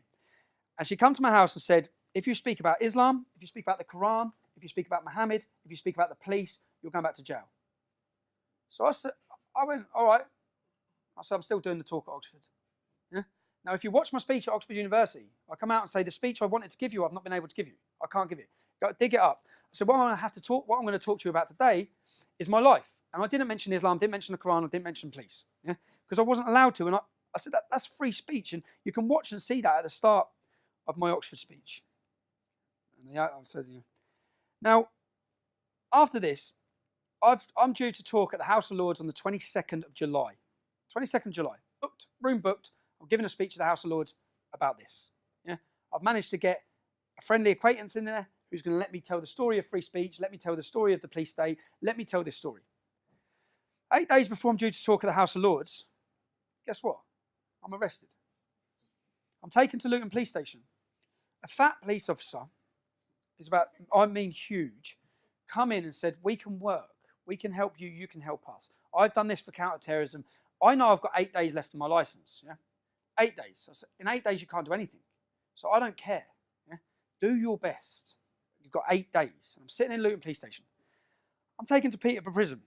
And she come to my house and said, if you speak about Islam, if you speak about the Quran, if you speak about Muhammad, if you speak about the police, you're going back to jail. So I went, all right. I said, I'm still doing the talk at Oxford. Yeah? Now, if you watch my speech at Oxford University, I come out and say, the speech I wanted to give you, I've not been able to give you. I can't give it. Go, dig it up. So what I'm going to talk to you about today is my life. And I didn't mention Islam, didn't mention the Quran, I didn't mention police. Yeah? Because I wasn't allowed to. And I said, that's free speech. And you can watch and see that at the start of my Oxford speech. And I said, yeah. Now, after this, I'm due to talk at the House of Lords on the 22nd of July. 22nd of July. Room booked. I'm giving a speech at the House of Lords about this. Yeah? I've managed to get a friendly acquaintance in there who's going to let me tell the story of free speech, let me tell the story of the police state, let me tell this story. 8 days before I'm due to talk at the House of Lords, guess what? I'm arrested. I'm taken to Luton Police Station. A fat police officer, huge, come in and said, we can work, we can help you, you can help us. I've done this for counter-terrorism. I know I've got 8 days left of my licence. Yeah? 8 days. So in 8 days, you can't do anything. So I don't care. Yeah? Do your best. You've got 8 days. I'm sitting in Luton Police Station. I'm taken to Peterborough Prison.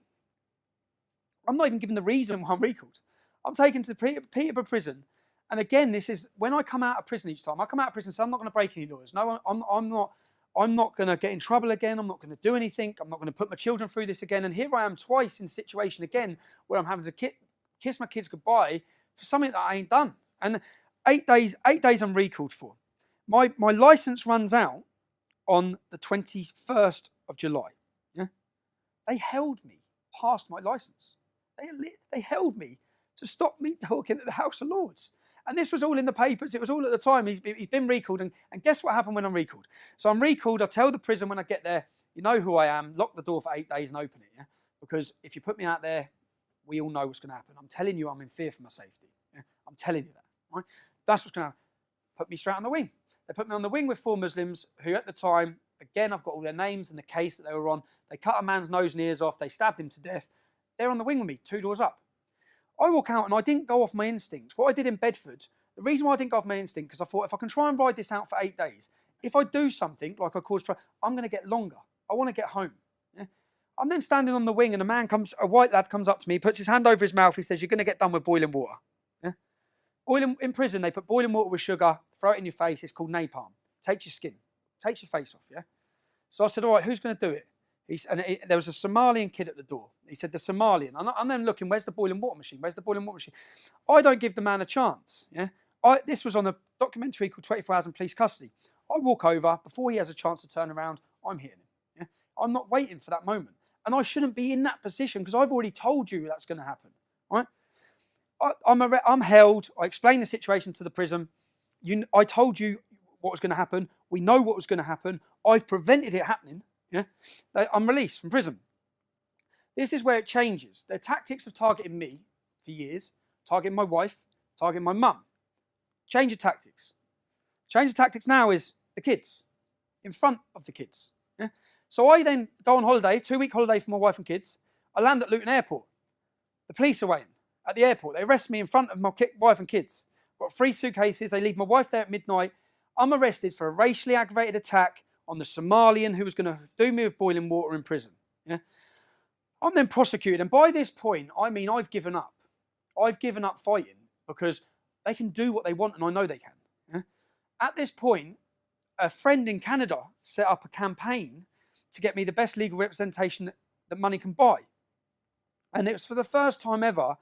I'm not even given the reason why I'm recalled. I'm taken to Peterborough Prison, And again, this is when I come out of prison each time. I come out of prison, so I'm not going to break any laws. No, I'm not going to get in trouble again. I'm not going to do anything. I'm not going to put my children through this again. And here I am twice in a situation again where I'm having to kiss my kids goodbye for something that I ain't done. And 8 days I'm recalled for. My license runs out on the 21st of July. Yeah? They held me past my license. They held me to stop me talking at the House of Lords. And this was all in the papers. It was all at the time. He's been recalled. And guess what happened when I'm recalled? So I'm recalled. I tell the prison when I get there, you know who I am, lock the door for 8 days and open it. Yeah? Because if you put me out there, we all know what's going to happen. I'm telling you, I'm in fear for my safety. Yeah? I'm telling you that. Right? That's what's going to happen. Put me straight on the wing. They put me on the wing with 4 Muslims who at the time, again, I've got all their names and the case that they were on. They cut a man's nose and ears off. They stabbed him to death. They're on the wing with me, 2 doors up. I walk out and I didn't go off my instinct. What I did in Bedford, the reason why I didn't go off my instinct, because I thought if I can try and ride this out for 8 days, if I do something like I caused trouble, I'm going to get longer. I want to get home. Yeah? I'm then standing on the wing and a white lad comes up to me, puts his hand over his mouth. He says, "You're going to get done with boiling water." Yeah? In prison, they put boiling water with sugar, throw it in your face. It's called napalm. Takes your skin, takes your face off. Yeah. So I said, "All right, who's going to do it?" There was a Somalian kid at the door. He said, "The Somalian." I'm then looking, where's the boiling water machine? Where's the boiling water machine? I don't give the man a chance. Yeah. This was on a documentary called 24 Hours in Police Custody. I walk over, before he has a chance to turn around, I'm hitting him. Yeah? I'm not waiting for that moment. And I shouldn't be in that position because I've already told you that's going to happen. Right? I'm held. I explained the situation to the prison. I told you what was going to happen. We know what was going to happen. I've prevented it happening. Yeah? I'm released from prison. This is where it changes. Their tactics of targeting me for years, targeting my wife, targeting my mum. Change of tactics. Change of tactics now is the kids, in front of the kids. Yeah? So I then go on holiday, 2-week holiday for my wife and kids. I land at Luton Airport. The police are waiting at the airport. They arrest me in front of my wife and kids. I've got 3 suitcases. They leave my wife there at midnight. I'm arrested for a racially aggravated attack on the Somalian who was going to do me with boiling water in prison. Yeah? I'm then prosecuted. And by this point, I mean, I've given up. I've given up fighting because they can do what they want and I know they can. Yeah? At this point, a friend in Canada set up a campaign to get me the best legal representation that money can buy. And it was for the first time ever,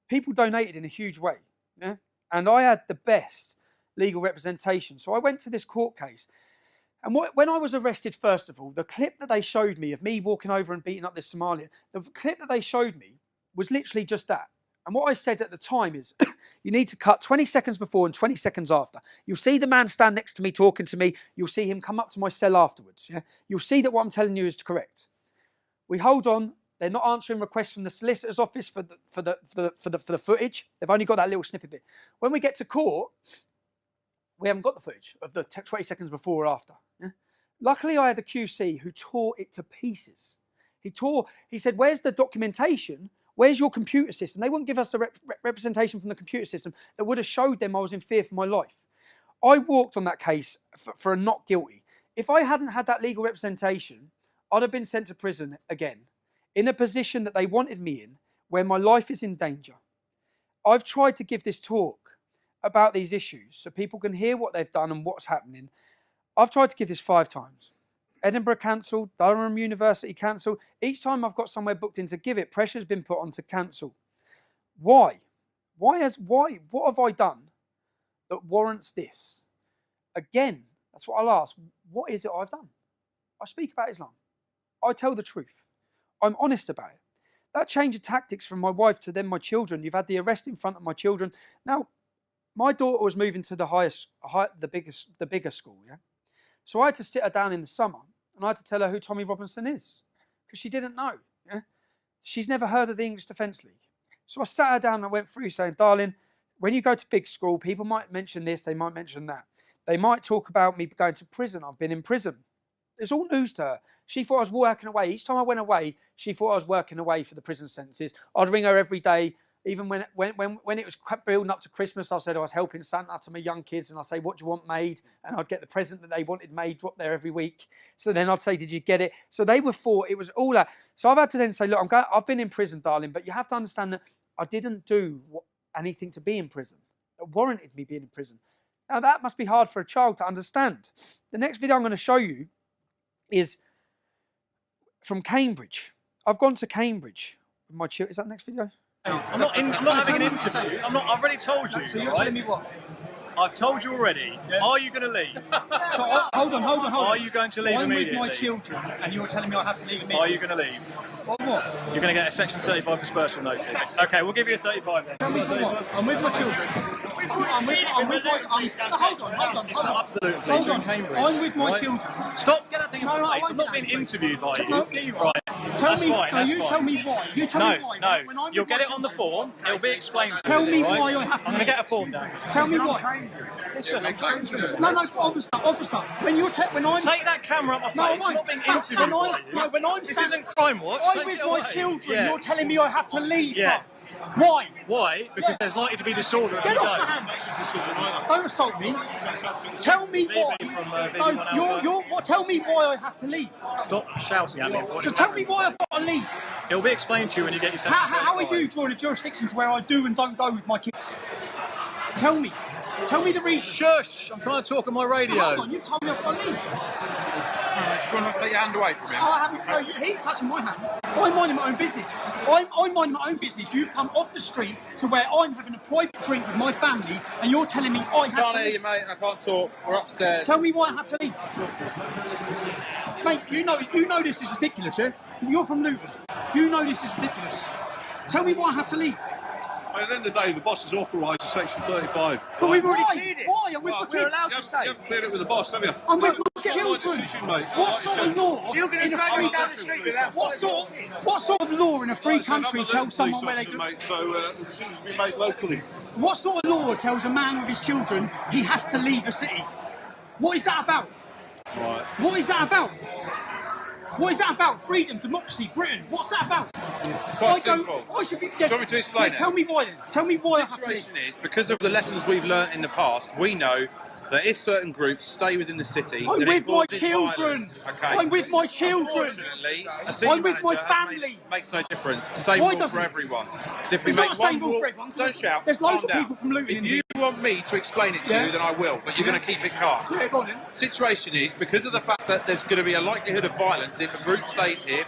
people donated in a huge way. Yeah? And I had the best legal representation. So I went to this court case. And when I was arrested, first of all, the clip that they showed me of me walking over and beating up this Somalian, the clip that they showed me was literally just that. And what I said at the time is, you need to cut 20 seconds before and 20 seconds after. You'll see the man stand next to me talking to me. You'll see him come up to my cell afterwards. Yeah? You'll see that what I'm telling you is correct. We hold on. They're not answering requests from the solicitor's office for the footage. They've only got that little snippet bit. When we get to court, we haven't got the footage of the 20 seconds before or after. Yeah? Luckily, I had a QC who tore it to pieces. He said, "Where's the documentation? Where's your computer system?" They wouldn't give us the representation from the computer system that would have showed them I was in fear for my life. I walked on that case for a not guilty. If I hadn't had that legal representation, I'd have been sent to prison again, in a position that they wanted me in, where my life is in danger. I've tried to give this talk about these issues so people can hear what they've done and what's happening. I've tried to give this 5 times. Edinburgh cancelled, Durham University cancelled. Each time I've got somewhere booked in to give it, pressure's been put on to cancel. Why? What have I done that warrants this? Again, that's what I'll ask. What is it I've done? I speak about Islam. I tell the truth. I'm honest about it. That change of tactics from my wife to then my children. You've had the arrest in front of my children. Now, my daughter was moving to the bigger school, yeah? So I had to sit her down in the summer and I had to tell her who Tommy Robinson is because she didn't know. Yeah? She's never heard of the English Defence League. So I sat her down and I went through saying, "Darling, when you go to big school, people might mention this, they might mention that. They might talk about me going to prison. I've been in prison." It's all news to her. She thought I was working away. Each time I went away, she thought I was working away for the prison sentences. I'd ring her every day. Even when it was building up to Christmas, I said I was helping Santa to my young kids, and I'd say, "What do you want made?" And I'd get the present that they wanted made, drop there every week. So then I'd say, "Did you get it?" So they were thought it was all that. So I've had to then say, "Look, I've been in prison, darling, but you have to understand that I didn't do anything to be in prison. that warranted me being in prison. Now, that must be hard for a child to understand. The next video I'm going to show you is from Cambridge. I've gone to Cambridge with my children. Is that the next video? I'm not having an interview. I've already told you. So you're telling me what? I've told you already. Yeah. Are you going to leave? So hold on. Are you going to leave immediately? I'm with my children, and you're telling me I have to leave immediately. Are you going to leave? What? You're going to get a Section 35 dispersal notice. Okay, we'll give you a 35 then. Tell me for what? I'm with my children. I'm with my children. Stop. Get that thing in my face. I'm not being interviewed by you. Right. Tell me why. You tell me why. No. You'll get it on the form. It'll be explained to you. Tell me why I have to. I'm going to get a form down. Tell me why. Listen, No, officer. When I'm take that camera off my face. I'm not being interviewed. This isn't Crime Watch. I'm with my children. Yeah. You're telling me I have to leave. Yeah. Why? Why? Because there's likely to be disorder. Get off my hand. Don't assault me. Tell me why. Tell me why I have to leave. Stop shouting at me. So tell me why I've got to leave. It'll be explained to you when you get yourself. How are you drawing a jurisdiction to where I do and don't go with my kids? Tell me. Tell me the reason. Shush! I'm trying to talk on my radio. Hold on, you've told me I've got to leave. Just trying not to take your hand away from him. He's touching my hand. I'm minding my own business. I'm minding my own business. You've come off the street to where I'm having a private drink with my family, and you're telling me I have to leave. I can't hear you, mate. I can't talk. We're upstairs. Tell me why I have to leave. Mate, you know this is ridiculous, yeah? You're from Luton. You know this is ridiculous. Tell me why I have to leave. At the end of the day, the boss has authorised a Section 35. But we've already cleared it. Why? I'm with my kids. We're allowed to stay. You haven't cleared it with the boss, have you? I'm with my children. It's my decision, mate. What sort of law? You're going to drag me down the street without What sort of law in a free country tells someone where they do? Mate, so the decision's been made locally. What sort of law tells a man with his children he has to leave a city? What is that about? Right. What is that about? What is that about? Freedom, democracy, Britain. What's that about? Quite simple. I should be. Do you want me to explain it? Tell me why then. Tell me why. The situation is, because of the lessons we've learnt in the past, we know that if certain groups stay within the city, I'm with my children. Okay. I'm with my children. Unfortunately, I'm with my family. Makes no difference. Same rule for everyone. Because if we It's make not the same one rule rule, for everyone. don't shout. There's loads calm of down. people from Luton. If you want me to explain it to you, then I will. But you're going to keep it calm. Yeah, go on then. Situation is, because of the fact that there's going to be a likelihood of violence if a group stays here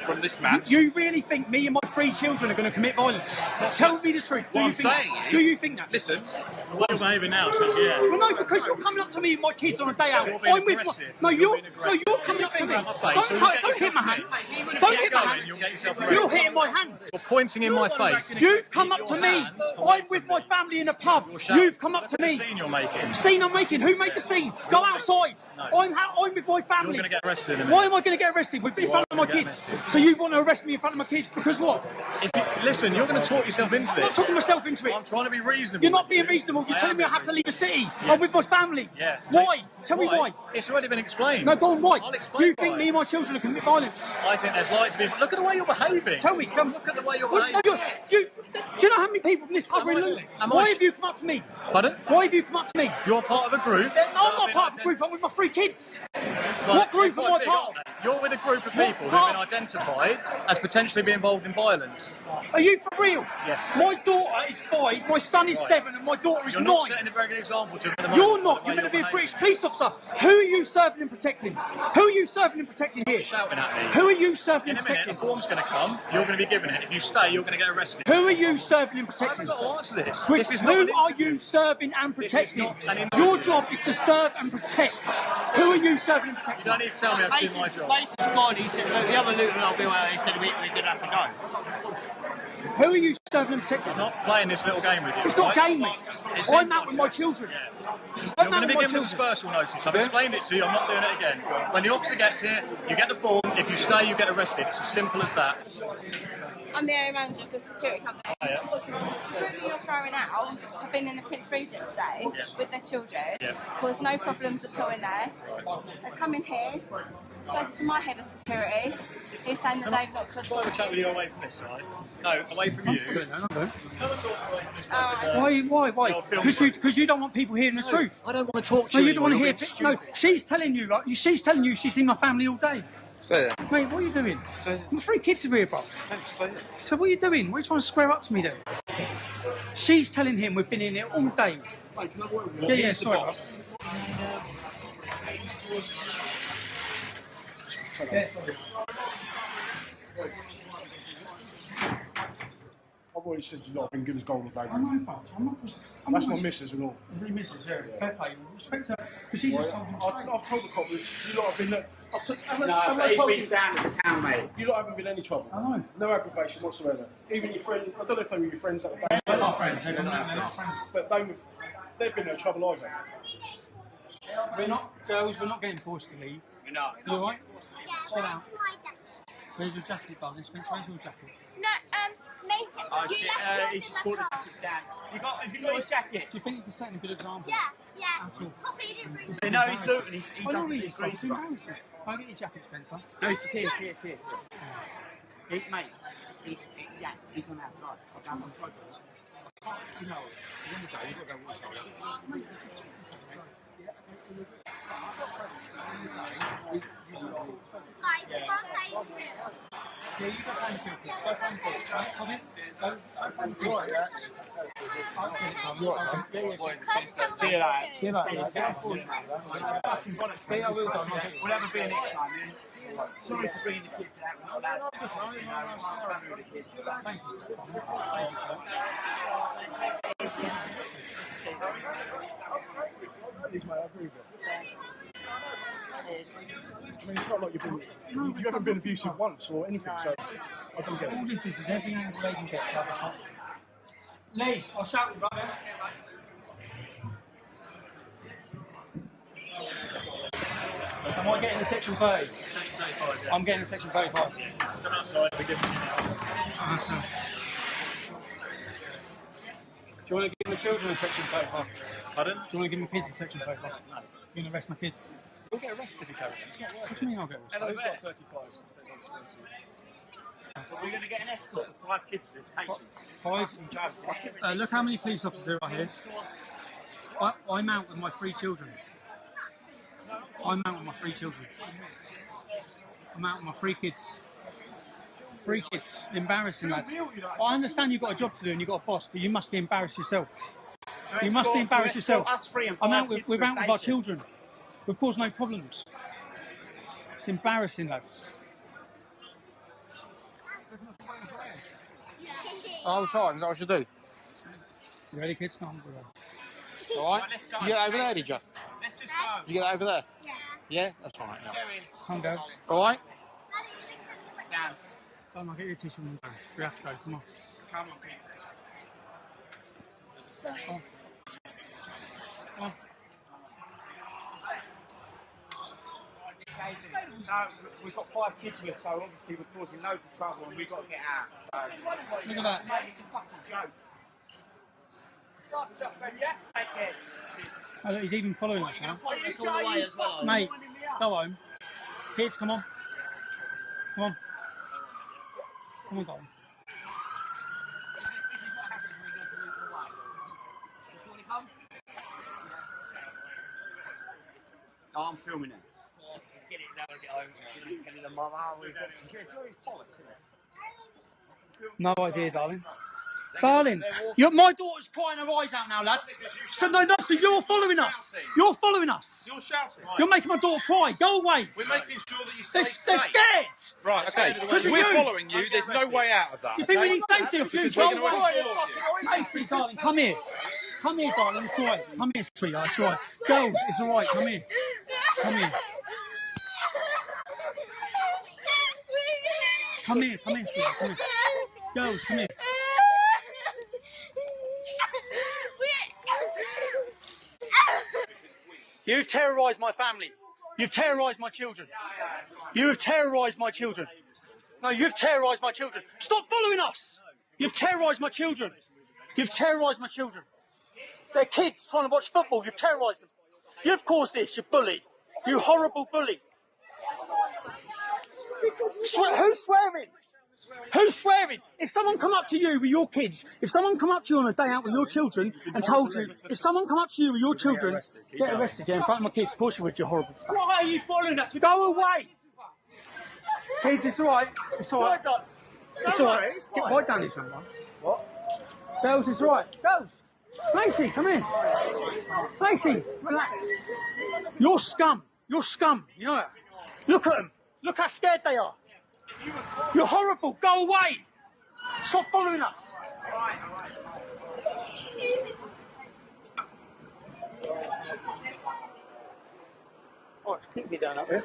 from this match. You really think me and my 3 children are going to commit violence? Tell me the truth. What I'm saying is, do you think that? Listen. The way you're behaving now says yeah. Well, no, because you're coming up to me and my kids on a day out. I'm with my, you're coming up to me. Don't hit my hands. Don't hit my hands. You're hitting my hands. You're pointing in my face. You've come up to me. I'm with my family in a pub. You've come up to me. Scene you're making. Scene I'm making. Who made the scene? Go outside. I'm with my family. You're going to get arrested in a minute. Why am I going to get arrested in front of my kids? So you want to arrest me in front of my kids because what? Listen, you're going to talk yourself into this. I'm not talking myself into it. I'm trying to be reasonable. You're not being reasonable. You're telling me I have to leave the city. Yes. I'm with my family. Yeah. Why? Tell me why. It's already been explained. No, go on, why? I'll explain. You think me and my children are commit violence? I think there's likely to be. Look at the way you're behaving. Tell me. Look at the way you're behaving. Do you know how many people from this pub are in Luton? Why have you come up to me? Pardon? Why have you come up to me? You're part of a group. No, I'm not part of a group. I'm with my 3 kids. What group am I part of? You're with a group of people who've been identified as potentially being involved in violence. Are you for real? Yes. My daughter is 5, my son is 7, and my daughter is 9. You're not setting a very good example to them. You're not. You're meant to be a British police officer. Who are you serving and protecting? Who are you serving and protecting here? Shouting at me. Who are you serving and In a minute, protecting? the form's going to come. You're going to be given it. If you stay, you're going to get arrested. Who are you serving and I protecting? haven't got to answer this. Chris, This is not who an are interview. you serving and protecting? not an interview. Your job is to serve and protect. Who are you serving and You protecting? don't need to tell me I've seen my job. Lason's gone. He said, look, the other Luton I'll be where he said we're going to have to go. Who are you serving and protecting? I'm not playing this little game with you. It's not a right? game, mate. It I'm seems out like with it. my children. You're I'm going out to with be my given a children. dispersal notice. I've explained it to you. I'm not doing it again. When the officer gets here, you get the form. If you stay, you get arrested. It's as simple as that. I'm the area manager for a security company. Oh, yeah. The group that you're throwing out have been in the Prince Regent today with their children. Yeah. Caused no problems at all in there. They come in here, spoken to my head of security. He's saying that they've not Shall I have a chat with you away from this side? No, away from you. Come and talk away from this side. Why? Because you don't want people hearing the truth. I don't want to talk to No, you. you don't want to hear. You're No, being stupid. she's telling you she's seen my family all day. Stay there. Mate, what are you doing? Stay there. My 3 kids are here, bro. Stay there. So what are you doing? What are you trying to square up to me then? She's telling him we've been in here all day. Mate, can I work with you? Yeah, He's the sorry. boss. Yeah, sorry. I've already said you've not been good as gold today. I know, bruv. That's my missus and all. Is he missus? Yeah. Fair play. Respect her. Because she's just told him straight. I've told the coppers, you lot have been... No, but he's been sound as a pound, mate. You lot haven't been any trouble. I know. No aggravation whatsoever. Even your friend, I don't know if they were your friends at the time. They're not friends. They're not friends. But they've been no trouble either. We're not, girls, we're not getting forced to leave. You're not. You alright? Yeah, Sit down. that's my jacket. Where's your jacket, darling? Spencer, where's your jacket? No, Mason, Oh you shit, left yours he's in just my brought the car. jackets down. Have you got his jacket? Do you think you can set a good example? Yeah, yeah. That's all. Poppy didn't bring They know he's looting, he I know doesn't he agree is, but it's to us. embarrassing. I'll get your jacket, Spencer. No, he's here. Mate, he's on outside. I'm on side. You know, you're going to go, you've got to go one side. Guys, go play with him. Yeah, you go find the kids. Go find the kids. Right, come in. Go find the kids. See you later. See you later. I will do. We'll have a beer next time. Sorry for bringing the kids out. We're not allowed Mate, I agree with you. I mean, it's not like you haven't been abusive once or anything, so I don't get All it. this is every angle they can get. Lee, I'll shout you, brother. Am I getting the section 30? Section 35, yeah. I'm getting the section 35. Come outside, we give it to you now. Do you want to give the children a section 35? Pardon? Do you want to give my kids a section 35? No. You're going to arrest my kids? You'll get arrested if you carry on. It's not working. What do you mean I'll get arrested? I think it's like 35. So we're going to get an escort of 5 kids to the station. 5? Look how many police officers there are here. I'm out with my 3 children. I'm out with my 3 children. I'm out with my 3 kids. 3 kids. Embarrassing, lads. I understand you've got a job to do and you've got a boss, but you must be embarrassed yourself. You must be embarrassed yourself. Us 3 and 5 I'm out with, kids we're to the out with our station. children. We've caused no problems. It's embarrassing, lads. I'm sorry, is that what I should do? You ready, kids? Come on, brother. Alright? Right, let's go. You get over there, did you? Let's just go. Did you get over there? Yeah. Yeah? That's alright, yeah. Come on, girls. Alright? Down. Come on, get your tissue from the back. We have to go. Come on. Come on, kids. Sorry. Come on. No, we've got 5 kids with us, so obviously we're causing loads of trouble and we've got to get out. So. Look at that. Mate, it's a fucking joke. Nice stuff, man, yeah? Take care. Oh, look, he's even following us now. It's all the way as well. Mate, go home. Kids, come on. Come on. Come on, go on. This is what happens when we go to move away. You want to come? Oh, I'm filming it. Get it now and get home. Telling them, Mum, oh, we've got it's all his bollocks, isn't it? No idea, darling. Darling, my daughter's crying her eyes out now, lads. So you're following us. You're following us. You're shouting. You're making my daughter cry. Go away. We're making sure that you stay They're safe. scared. Right, okay. Because of We're you. following you. There's no way out of that. You think we okay? need safety officers? Because Go we're going to away. escort you. Hey, sweet darling, come here. Come here, darling. It's all right. Come here, sweetheart. It's all right. Girls, it's all right. Come here. Come here. Come here, sweetheart. Come here. Girls, come here. You've terrorised my family. You've terrorised my children. You have terrorised my children. No, you've terrorised my children. Stop following us. You've terrorised my children. You've terrorised my children. They're kids trying to watch football. You've terrorised them. You've caused this, you bully. You horrible bully. Who's swearing? Who's swearing? If someone come up to you with your kids, if someone come up to you on a day out with your children and told you, if someone come up to you with your children, get arrested, yeah, in front of my kids, of course you would, you horrible stuff. Why are you following us? Go away! Kids, it's alright. It's alright. It's alright. Get right down here, someone. What? Bells is right. Bells. Macy, come in. Macy, relax. You're scum. You're scum. You know that? Look at them. Look how scared they are. You're horrible. Go away. Stop following us. Alright, keep me down up here.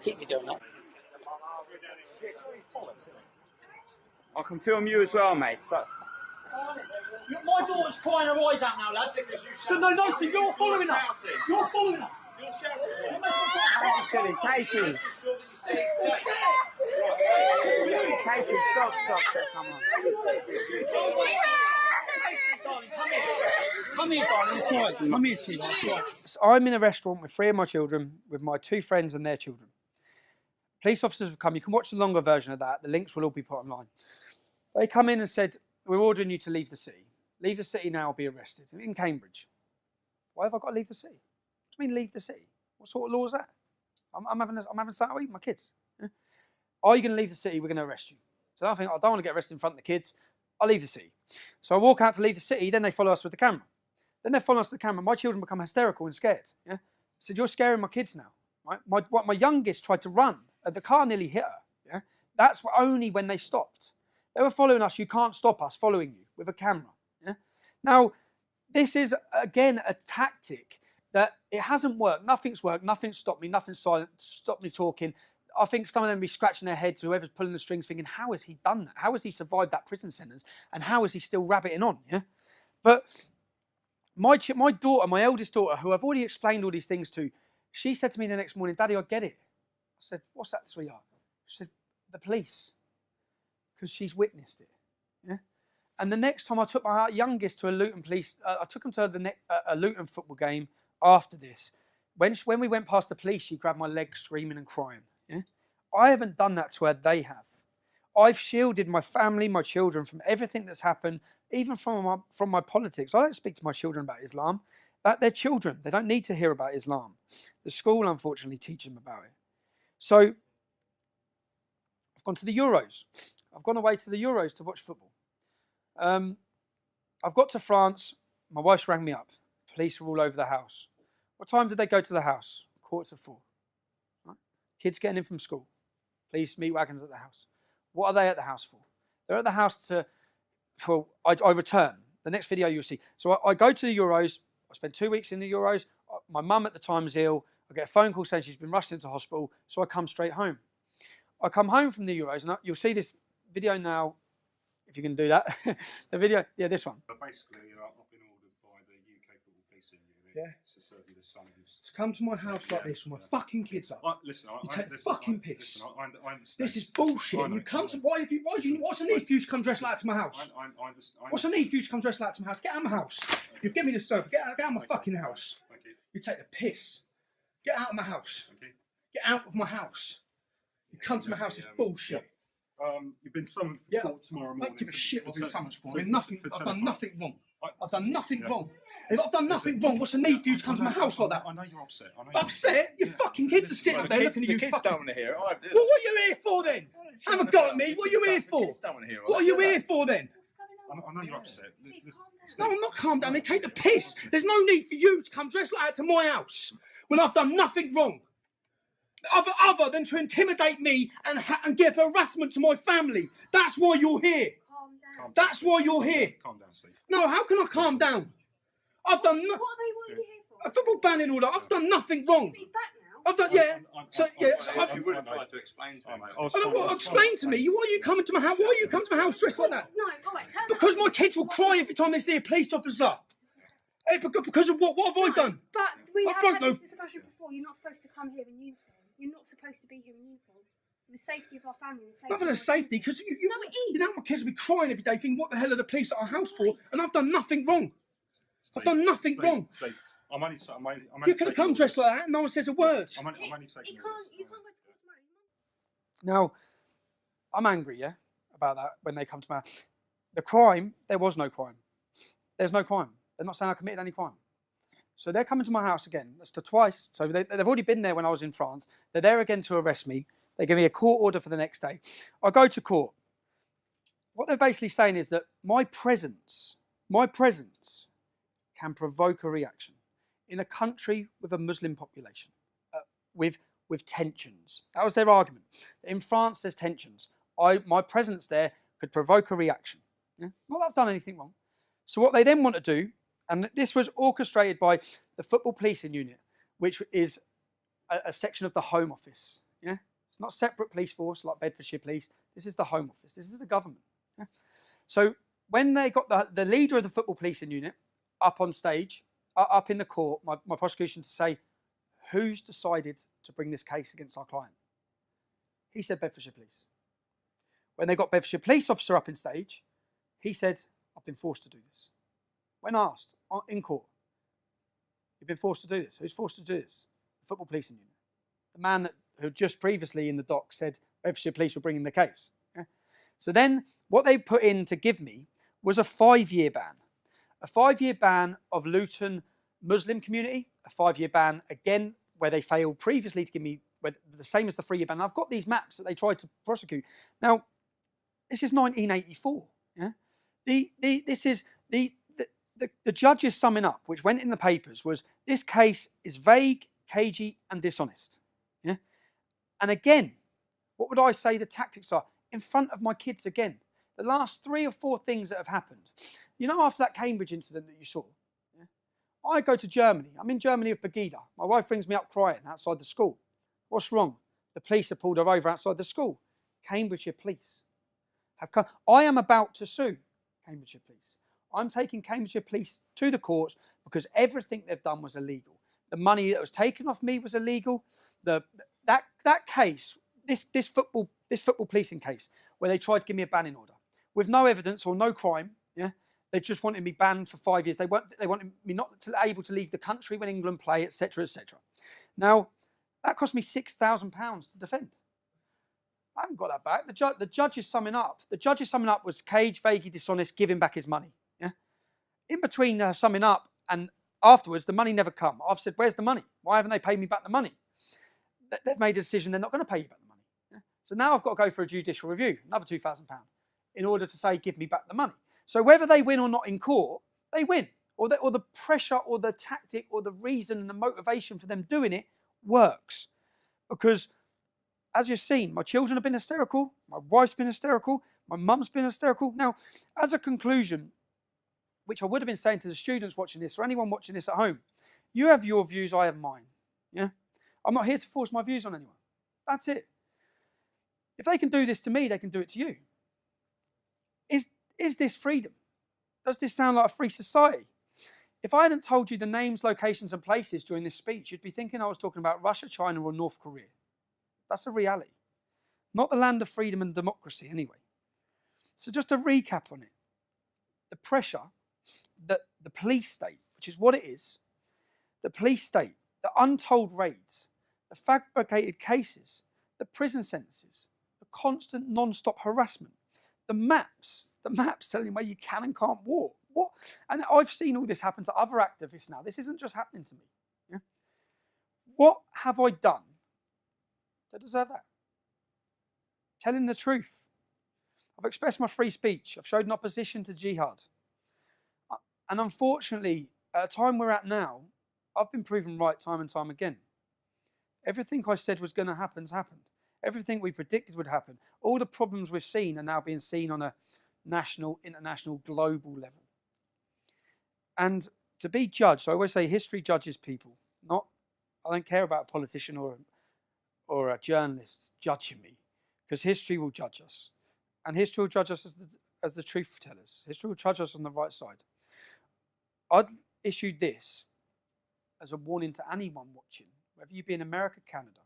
Keep me down up. I can film you as well, mate. So. My daughter's crying her eyes out now, lads. So so you're following us. You're following us. Katie, Katie. Katie, stop, come on. Come here, darling. It's right. Come here, sweetheart. I'm in a restaurant with 3 of my children, with my 2 friends and their children. Police officers have come. You can watch the longer version of that. The links will all be put online. They come in and said, we're ordering you to leave the city. Leave the city now or be arrested. In Cambridge. Why have I got to leave the city? What do you mean leave the city? What sort of law is that? I'm having Saturday with my kids. Yeah? Are you going to leave the city? We're going to arrest you. So I think, I don't want to get arrested in front of the kids. I'll leave the city. So I walk out to leave the city. Then they follow us with the camera. Then they follow us with the camera. My children become hysterical and scared. Yeah? I said, you're scaring my kids now. Right? My youngest tried to run. And the car nearly hit her. Yeah? That's only when they stopped. They were following us. You can't stop us following you with a camera. Yeah? Now, this is, again, a tactic that it hasn't worked. Nothing's worked. Nothing's stopped me. Nothing's stopped me talking. I think some of them be scratching their heads, whoever's pulling the strings, thinking, how has he done that? How has he survived that prison sentence? And how is he still rabbiting on? Yeah? But my daughter, my eldest daughter, who I've already explained all these things to, she said to me the next morning, Daddy, I get it. I said, what's that, sweetheart? She said, the police. Because she's witnessed it. Yeah? And the next time I took my youngest to a Luton police, I took him to a Luton football game after this. When we went past the police, she grabbed my leg screaming and crying. Yeah? I haven't done that to her, they have. I've shielded my family, my children from everything that's happened, even from my politics. I don't speak to my children about Islam. They're children. They don't need to hear about Islam. The school, unfortunately, teaches them about it. So I've gone to the Euros. I've gone away to the Euros to watch football. I've got to France. My wife's rang me up. Police were all over the house. What time did they go to the house? 4:45. Right? Kids getting in from school. Police meat wagons at the house. What are they at the house for? They're at the house I return. The next video you'll see. So I go to the Euros. I spend 2 weeks in the Euros. My mum at the time is ill. I get a phone call saying she's been rushed into hospital. So I come straight home. I come home from the Euros, and you'll see this video now, if you can do that. The video, yeah, this one. But basically, I've been ordered by the UK Football Police in Europe to serve you the son who's... To come to my house like this with my fucking kids up. You take the fucking piss. I understand. This is bullshit. You come to... What's the need for you to come dressed like that to my house? What's the need for you to come dressed like that to my house? Get out of my house. You've given me the sofa. Get out of my fucking house. Thank you. You take the piss. Get out of my house. Thank you. Get out of my house. You come to my house, it's bullshit. You've been summoned for court tomorrow morning. I don't give a shit what I've been summoned for. I've done nothing wrong. I've done nothing wrong. If I've done nothing wrong, what's the need for you to come to my house like that? I know you're upset. Upset? Your fucking kids are sitting up there looking at you. The kids don't want to hear it. Well, what are you here for then? Have a go at me. What are you here for? What are you here for then? I know you're upset. No, I'm not calm down. They take the piss. There's no need for you to come dressed like that to my house when I've done nothing wrong. Other than to intimidate me and give harassment to my family. That's why you're here. That's why you're here. Calm down, Steve. No, how can I calm down? I've done nothing. What are you here for? A football banning order. I've done nothing wrong. He's back now. I've done, yeah. You would have tried to explain to him. Explain to me. Why are you coming to my house? Why are you coming to my house dressed like that? No, all right, tell Because my kids will cry every time they see a police officer. Because of what? What have I done? But we I have broke had no- this discussion before. You're not supposed to come here in uniform. You're not supposed to be here in uniform. For the safety of our family. Not for the safety, because you know my kids will be crying every day thinking, what the hell are the police at our house for? And I've done nothing wrong. I've done nothing wrong. Steve, I'm only You could have come dressed like that and no one says a word. I'm only taking You can't go to court tomorrow. Now, I'm angry, yeah, about that when they come to my... The crime, there was no crime. There's no crime. They're not saying I committed any crime. So they're coming to my house again. That's to twice. So they've already been there when I was in France. They're there again to arrest me. They give me a court order for the next day. I go to court. What they're basically saying is that my presence My presence can provoke a reaction in a country with a Muslim population, with tensions. That was their argument. In France, there's tensions. My presence there could provoke a reaction. Yeah? Not that I've done anything wrong. So what they then want to do, and this was orchestrated by the Football Policing Unit, which is a section of the Home Office. Yeah? It's not a separate police force like Bedfordshire Police. This is the Home Office. This is the government. Yeah? So when they got the leader of the Football Policing Unit up on stage, up in the court, my prosecution to say, who's decided to bring this case against our client? He said Bedfordshire Police. When they got Bedfordshire Police officer up in stage, he said, I've been forced to do this. When asked in court, you've been forced to do this. Who's forced to do this? The Football Policing Unit. The man who just previously in the dock said Bedfordshire Police were bringing the case. Yeah? So then what they put in to give me was a 5-year ban. A 5-year ban of Luton Muslim community, a 5-year ban again where they failed previously to give me the same as the 3-year ban. I've got these maps that they tried to prosecute. Now, this is 1984. Yeah? The judge's summing up, which went in the papers, was this case is vague, cagey, and dishonest. Yeah? And again, what would I say the tactics are? In front of my kids again. The last 3 or 4 things that have happened. You know, after that Cambridge incident that you saw, yeah? I go to Germany. I'm in Germany with Pegida. My wife rings me up crying outside the school. What's wrong? The police have pulled her over outside the school. Cambridgeshire Police have come. I am about to sue Cambridgeshire Police. I'm taking Cambridgeshire Police to the courts because everything they've done was illegal. The money that was taken off me was illegal. That case, this football policing case, where they tried to give me a banning order with no evidence or no crime. Yeah, they just wanted me banned for 5 years. They wanted me not able to leave the country when England play, etc., etc. Now that cost me £6,000 to defend. I haven't got that back. The judge is summing up. The judge's summing up was cage, vaguely dishonest, giving back his money. Yeah. In between summing up and afterwards, the money never come. I've said, where's the money? Why haven't they paid me back the money? They've made a decision they're not going to pay you back the money. Yeah? So now I've got to go for a judicial review, another £2,000, in order to say, give me back the money. So whether they win or not in court, they win. Or the pressure or the tactic or the reason and the motivation for them doing it works. Because as you've seen, my children have been hysterical, my wife's been hysterical, my mum's been hysterical. Now, as a conclusion, which I would have been saying to the students watching this or anyone watching this at home, you have your views, I have mine. Yeah? I'm not here to force my views on anyone. That's it. If they can do this to me, they can do it to you. Is this freedom? Does this sound like a free society? If I hadn't told you the names, locations and places during this speech, you'd be thinking I was talking about Russia, China or North Korea. That's a reality. Not the land of freedom and democracy anyway. So just to recap on it, the pressure that the police state, which is what it is, the police state, the untold raids, the fabricated cases, the prison sentences, the constant non-stop harassment, the maps telling you where you can and can't walk. What? And I've seen all this happen to other activists now. This isn't just happening to me. Yeah? What have I done to deserve that? Telling the truth. I've expressed my free speech. I've showed an opposition to jihad. And unfortunately, at a time we're at now, I've been proven right time and time again. Everything I said was going to happen has happened. Everything we predicted would happen. All the problems we've seen are now being seen on a national, international, global level. And to be judged, I always say history judges people. I don't care about a politician or a journalist judging me, because history will judge us. And history will judge us as the truth tellers. History will judge us on the right side. I'd issued this as a warning to anyone watching, whether you be in America, Canada.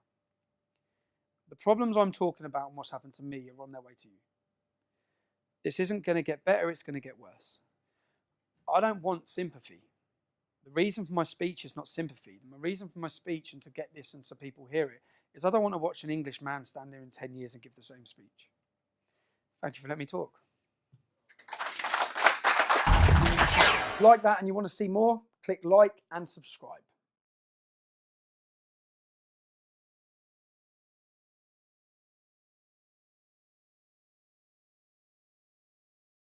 The problems I'm talking about and what's happened to me are on their way to you. This isn't going to get better, it's going to get worse. I don't want sympathy. The reason for my speech is not sympathy. The reason for my speech and to get this and so people hear it is I don't want to watch an English man stand there in 10 years and give the same speech. Thank you for letting me talk. If you like that and you want to see more, click like and subscribe.